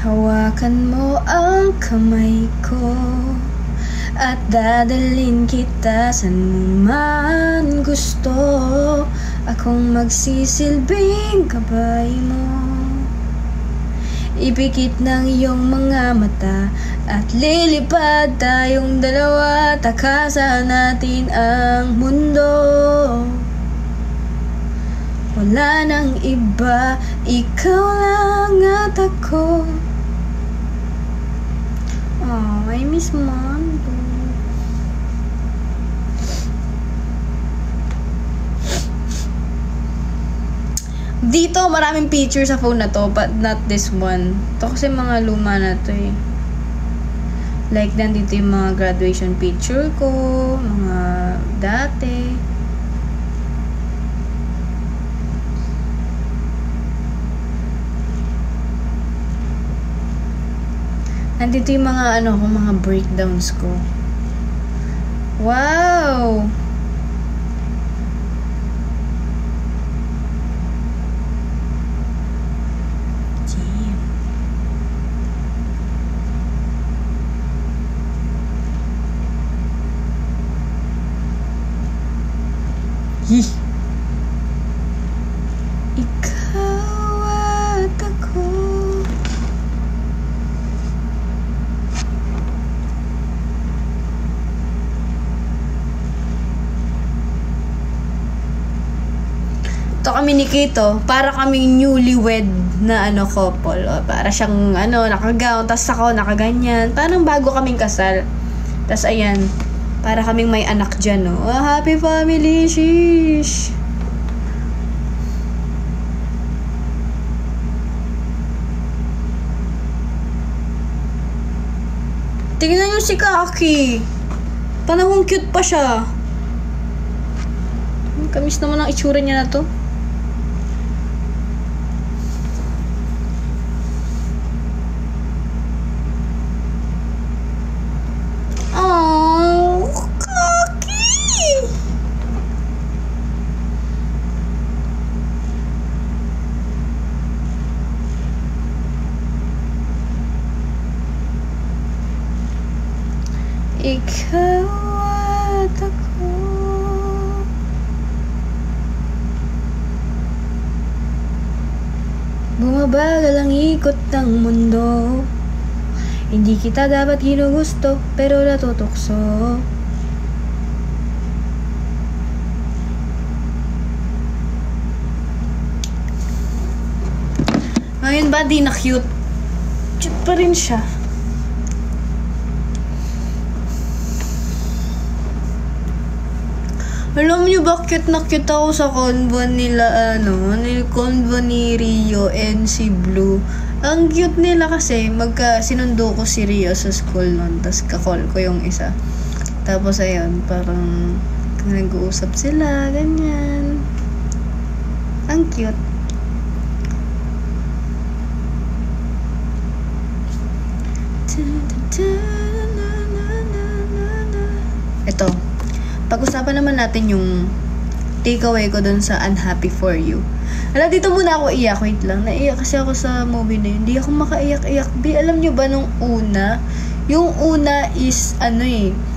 Hawakan mo ang kamay ko at dadalhin kita saan mo man gusto. Akong magsisilbing gabay mo. Ipikit ng iyong mga mata at lilipad tayong dalawa. Takasan natin ang mundo. Wala nang iba, ikaw lang at ako. Oh, I miss Mondo. Dito, maraming picture sa phone na to, but not this one. Ito kasi mga luma na to eh. Like, nandito yung mga graduation picture ko, mga dati. Nandito yung mga mga breakdowns ko. Wow! Damn. Yee! Ikaw at ako. Ito kami ni Kito, para kaming newlywed na couple. O, para siyang nakagown, tas ako nakaganyan. Parang bago kaming kasal. Tas ayan, para kaming may anak dyan, no? Oh, happy family, sheesh! Tingnan nyo si Kaki. Panahon cute pa siya. Kamis naman ang itsura niya na to. Oh, Kaki! Ikaw at ako. Bumabagal ang ikot ng mundo. Hindi kita dapat ginugusto, pero natutokso. Ngayon ba di na cute? Cute pa rin siya. Alam niyo ba cute na cute ako sa convo nila convo ni Rio and si Blue. Ang cute nila kasi sinundo ko si Rio sa school noon, tas ka-call ko yung isa. Tapos ayun, parang nag-uusap sila, ganyan. Ang cute. Ito. Pag-usapan naman natin yung takeaway ko dun sa Unhappy For You. Alam, dito muna ako iyak. Wait lang. Naiyak kasi ako sa movie na yun. Hindi ako makaiyak-iyak. Alam nyo ba nung una? Yung una is,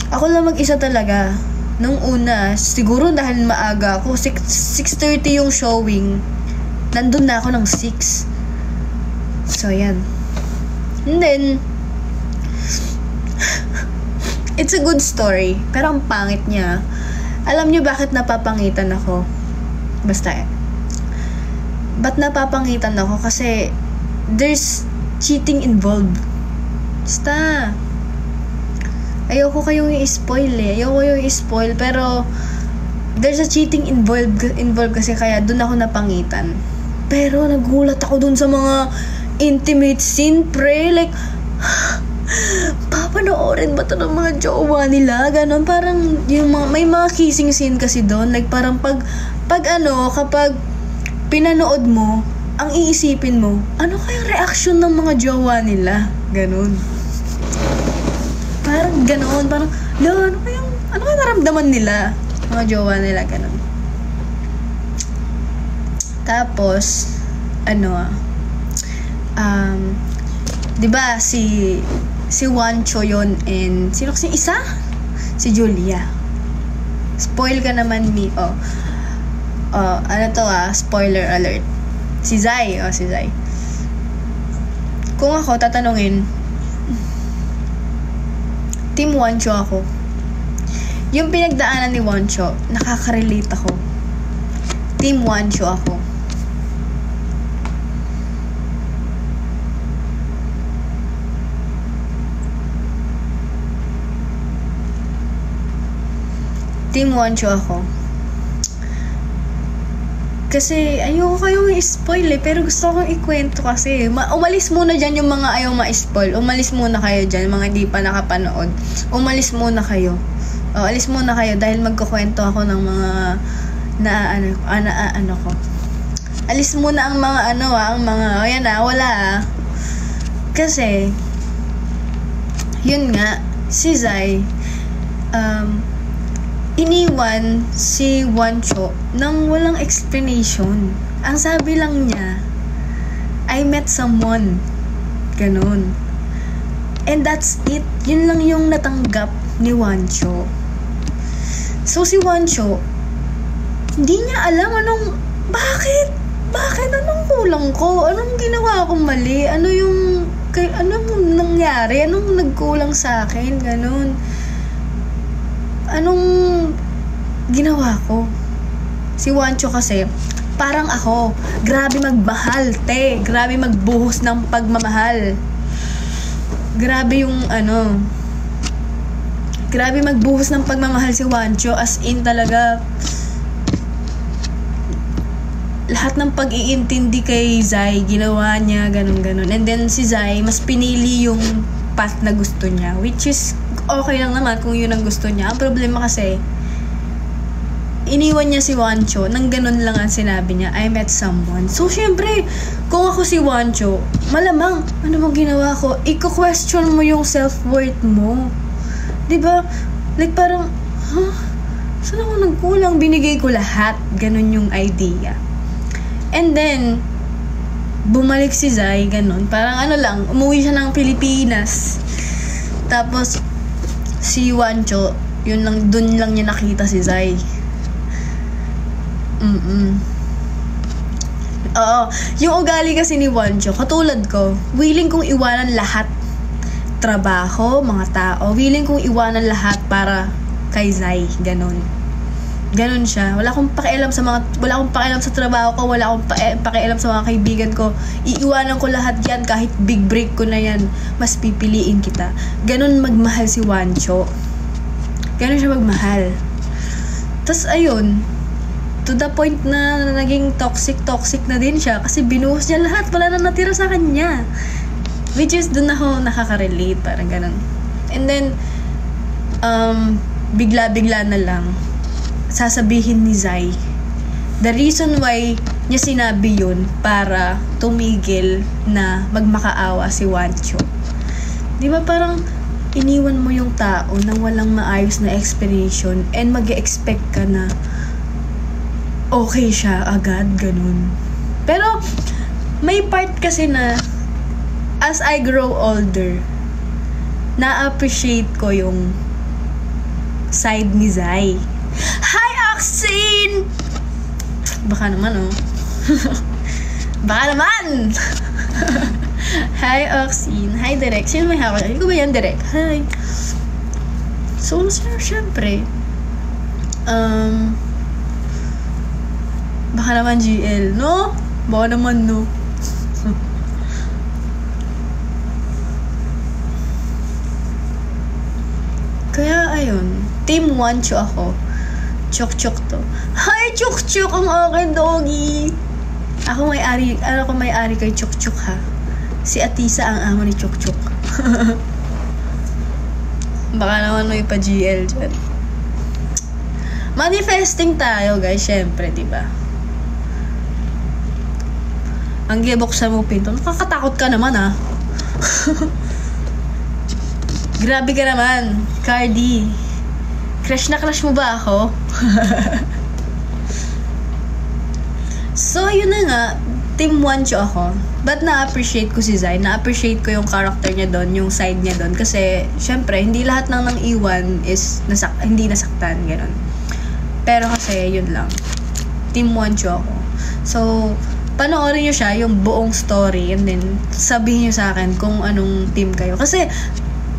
ako lang mag-isa talaga. Nung una, siguro dahil maaga ako, 6:30 yung showing. Nandun na ako ng 6. So, yan. And then, it's a good story, pero ang pangit niya. Alam niyo bakit napapangitan ako? Basta ba't napapangitan ako? Kasi there's cheating involved. Basta ayoko kayong i-spoil Ayoko yung i-spoil, pero there's a cheating involved kasi kaya dun ako napangitan. Pero nagulat ako dun sa mga intimate scene, pre. Like, papanoorin ba ito ng mga jowa nila? Ganon, parang yung may mga kissing scene kasi doon. Like, parang kapag pinanood mo, ang iisipin mo, ano kayang reaction ng mga jowa nila? Ganon. Parang ganon, parang, ano kayang naramdaman nila? Mga jowa nila, ganon. Tapos, diba, si Wancho yun, and sino kasi isa? Si Julia. Spoil ka naman, Mi. Spoiler alert. Si Zai. Kung ako tatanungin, Team Wancho ako. Yung pinagdaanan ni Wancho, nakaka-relate ako. Team Wancho ako. Team Wancho ako. Kasi ayoko kayong i-spoil pero gusto kong ikwento kasi. Umalis muna dyan yung mga ayaw ma-spoil. Umalis muna kayo dyan, mga di pa nakapanood. Umalis muna kayo. Alis muna kayo dahil magkukwento ako ng mga ko. Alis muna ang mga wala. Kasi yun nga, si Zai, iniwan si Wancho nang walang explanation. Ang sabi lang niya, I met someone. Ganun. And that's it. Yun lang yung natanggap ni Wancho. So, si Wancho, hindi niya alam bakit? Anong kulang ko? Anong ginawa kong mali? Anong nangyari? Anong nagkulang sa akin? Ganun. Anong ginawa ko? Si Wancho kasi, parang ako, grabe magmahal, te. Grabe magbuhos ng pagmamahal. Grabe grabe magbuhos ng pagmamahal si Wancho. As in talaga, lahat ng pag-iintindi kay Zai, ginawa niya, ganun. And then si Zai, mas pinili yung path na gusto niya. Which is, okay lang naman kung yun ang gusto niya. Ang problema kasi, iniwan niya si Wancho, nang ganun lang ang sinabi niya, I met someone. So, syempre, kung ako si Wancho, malamang, ano bang ginawa ko? Iko-question mo yung self-worth mo. Diba? Like, parang, saan ako nagkulang? Binigay ko lahat. Ganun yung idea. And then, bumalik si Zai, ganun. Parang umuwi siya ng Pilipinas. Tapos, si Wancho, dun lang niya nakita si Zai. Oo. Yung ugali kasi ni Wancho, katulad ko, willing kong iwanan lahat. Trabaho, mga tao. Willing kong iwanan lahat para kay Zai. Ganon siya. Wala akong pakialam sa trabaho ko, wala akong pakialam sa mga kaibigan ko. Iiwanan ko lahat yan, kahit big break ko na yan. Mas pipiliin kita. Ganon magmahal si Wancho. Ganon siya magmahal. Tas ayun, to the point na naging toxic na din siya kasi binuhos niya lahat, wala na natira sa kanya. Which is, dun ako nakaka-relate, parang ganon. And then, bigla-bigla na lang, sasabihin ni Zai, the reason why niya sinabi yun para tumigil na magmakaawa si Wancho. Di ba parang iniwan mo yung tao nang walang maayos na explanation and mag-expect ka na okay siya agad, ganun. Pero, may part kasi na as I grow older, na-appreciate ko yung side ni Zai. Hi, Oxine! Baka naman, Baka naman! Hi, Oxine. Hi, Direk. Sino may hawak? Hindi ko ba yan, Direk? Hi. So, syempre, baka naman GL, no? Baka naman, no? Kaya, ayun. Team Wancho ako. Chok-chok to. Hi, Chok-chok! Ang akin, doggy! Ako may-ari kay Chok-chok, ha? Si Atisa ang amo ni Chok-chok. Baka naman may pa-GL dyan. Manifesting tayo, guys. Syempre, diba? Ang gibuksan mo pinto. Nakakatakot ka naman, ha? Grabe ka naman, Cardi. Crush na crush mo ba ako? So, yun na nga. Team Wancho ako. But na-appreciate ko si Zai. Na-appreciate ko yung character niya doon, yung side niya doon. Kasi, syempre, hindi lahat ng iwan is hindi nasaktan. Ganun. Pero kasi, yun lang. Team Wancho ako. So, panoorin nyo siya, yung buong story. And then, sabihin nyo sa akin kung anong team kayo. Kasi,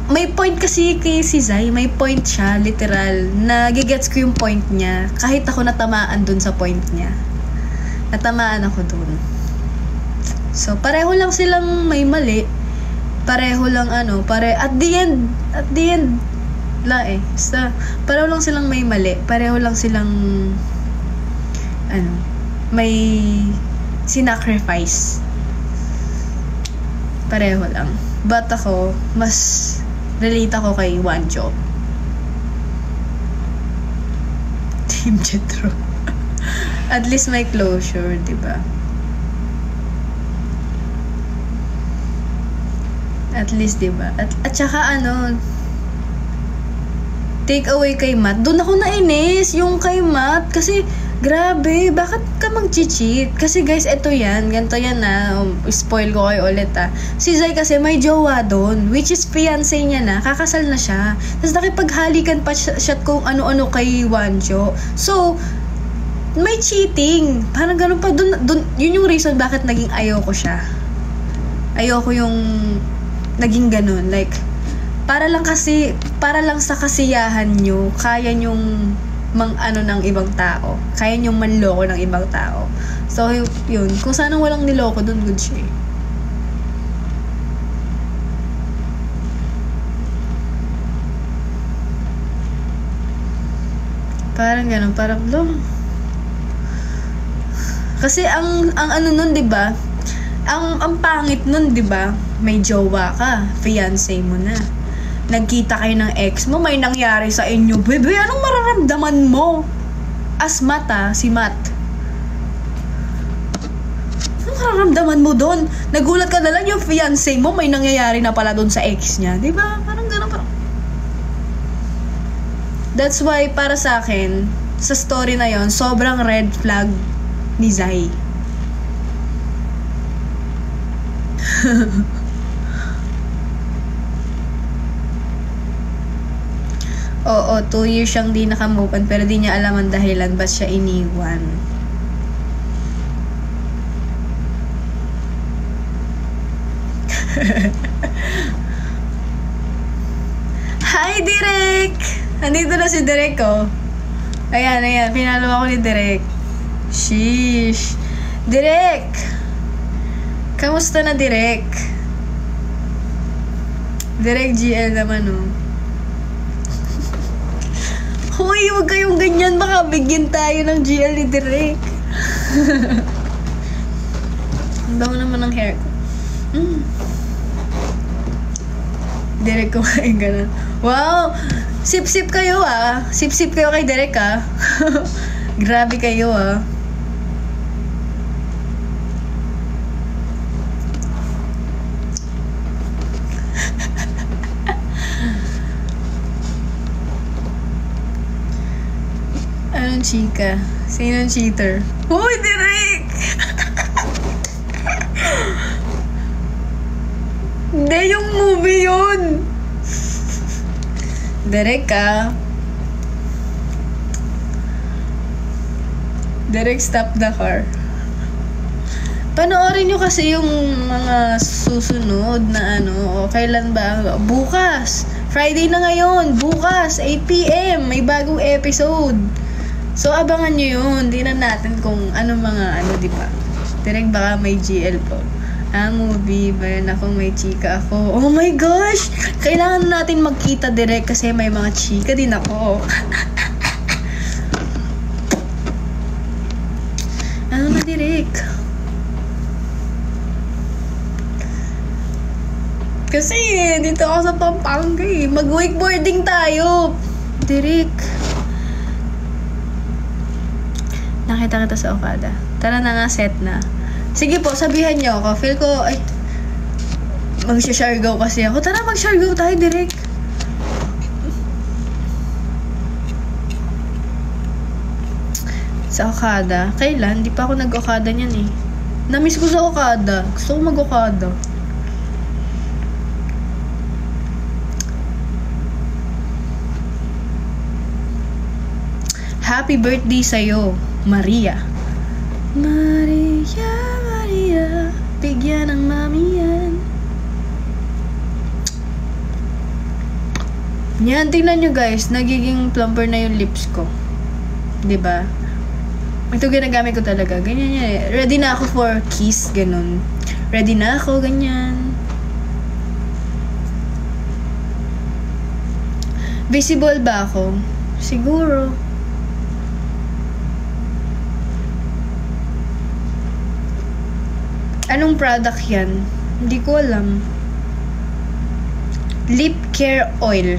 may point kasi kay si Zai, may point siya, literal, na gigets ko yung point niya. Kahit ako natamaan dun sa point niya. Natamaan ako dun. So, pareho lang silang may mali. Pareho lang at the end, basta, pareho lang silang may mali. Pareho lang silang, may sinacrifice. Pareho lang. But ako, mas relate ako kay Wancho. Team Jetro. At least may closure, diba? At least, diba? At saka ano, take away kay Matt. Doon ako nainis, yung kay Matt. Kasi, grabe, bakit ka mag-cheat? Kasi guys, eto yan. Ganito yan na. Spoil ko kayo ulit Si Zai kasi may jowa doon. Which is fiancé niya na. Kakasal na siya. Tapos nakipaghalikan pa siya kung ano-ano kay Wanjo. So, may cheating. Parang ganun pa. Dun, yun yung reason bakit naging ayoko siya. Ayoko yung naging ganun. Like, para lang sa kasiyahan nyo, kaya nyong ano ng ibang tao. Kaya nyong manloko ng ibang tao. So, yun. Kung sana walang niloko dun, good siya. Parang ganun. Parang, kasi ang ano nun, diba? Ang pangit nun, diba? May jowa ka. Fiancé mo na. Nagkita kayo ng ex mo, may nangyari sa inyo. Bebe, anong mararamdaman mo? As Matt, si Matt. Anong mararamdaman mo doon? Nagulat ka na lang yung fiancé mo, may nangyayari na pala doon sa ex niya. Diba? Parang gano'n. That's why, para sa akin, sa story na yon, sobrang red flag ni Zai. Oo, 2 years siyang di nakamove on, pero di niya alam ang dahilan ba't siya iniwan. Hi, Direk! Nandito na si Direk, oh. Ayan, pinalo ako ni Direk. Sheesh. Direk! Kamusta na, Direk? Direk GL naman, oh. Hoy, huwag kayong ganyan. Baka bigyan tayo ng GL ni Direk. Ang bango naman ng hair ko. Direk kumain ka na. Wow! Sip-sip kayo, Sip-sip kayo kay Direk, Grabe kayo, Anong chika? Sinong cheater? Hoy, Direk! Hindi, yung movie yun! Direk, Direk, stop the car. Panoorin nyo kasi yung mga susunod na kailan ba? Bukas! Friday na ngayon! Bukas! 8 p.m. May bagong episode! So, abangan nyo yun. Tingnan natin kung mga diba? Direk, baka may GL po. Movie, bayan ako, may chika ako. Oh my gosh! Kailangan natin magkita, Direk, kasi may mga chika din ako. Ano na, Direk? Kasi, dito ako sa Pampanga, mag-wakeboarding tayo. Direk. Nakita kita sa Okada. Tara na nga, set na. Sige po, sabihan niyo ako. Feel ko, mag-shargaw kasi ako. Tara, mag-shargaw tayo, Direk. Sa Okada. Kailan? Di pa ako nag-Okada niyan, Namiss ko sa Okada. Gusto ko mag-Okada. Happy birthday sa'yo, Maria. Maria, Maria, bigyan ng mami yan. Yan, tingnan nyo guys, nagiging plumper na yung lips ko. Diba? Ito ginagamit ko talaga. Ganyan yan. Ready na ako for kiss, ganun. Ready na ako, ganyan. Visible ba ako? Siguro. Anong product yan? Hindi ko alam. Lip care oil.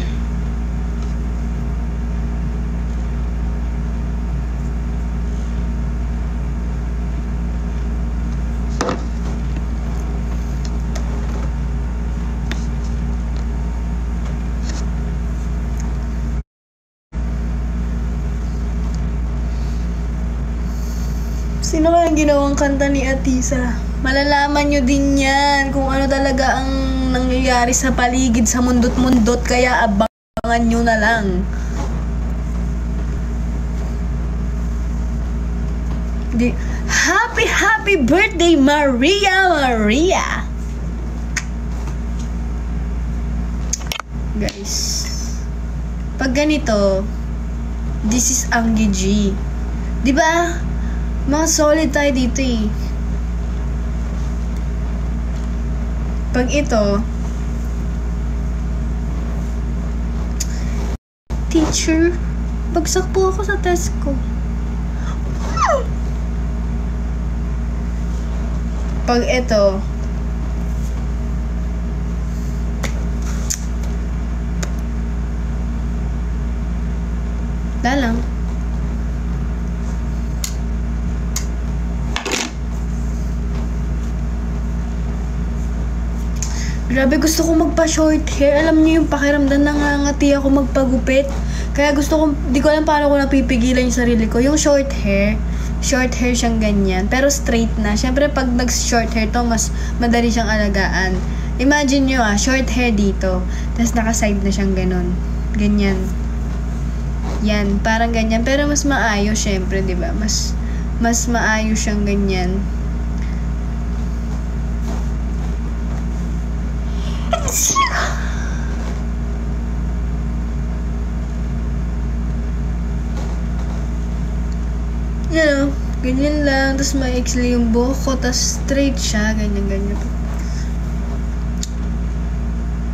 Sino kaya ginawang kanta ni Atisa? Malalaman nyo din yan kung ano talaga ang nangyayari sa paligid sa mundot-mundot, kaya abangan nyo na lang. Happy birthday, Maria! Guys, pag ganito, this is Anggi G. Diba? Mga solid tayo dito eh. Pag ito, teacher, bagsak po ako sa test ko. Pag ito, lang. Grabe, gusto ko magpa-short hair. Alam niyo yung pakiramdam, nangangati ako magpagupit. Kaya gusto ko, di ko alam paano ko napipigilan yung sarili ko. Yung short hair siyang ganyan. Pero straight na. Siyempre, pag nag-short hair to, mas madali siyang alagaan. Imagine nyo short hair dito. Tapos naka-side na siyang ganon. Ganyan. Yan, parang ganyan. Pero mas maayos, syempre, di ba? Mas maayos siyang ganyan. Ganyan lang. Tapos maiksi yung buhok ko. Tapos straight siya. Ganyan.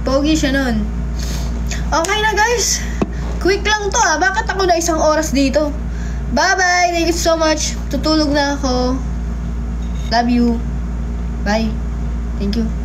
Pogi siya nun. Okay na, guys. Quick lang to Bakit ako na 1 oras dito? Bye-bye. Thank you so much. Tutulog na ako. Love you. Bye. Thank you.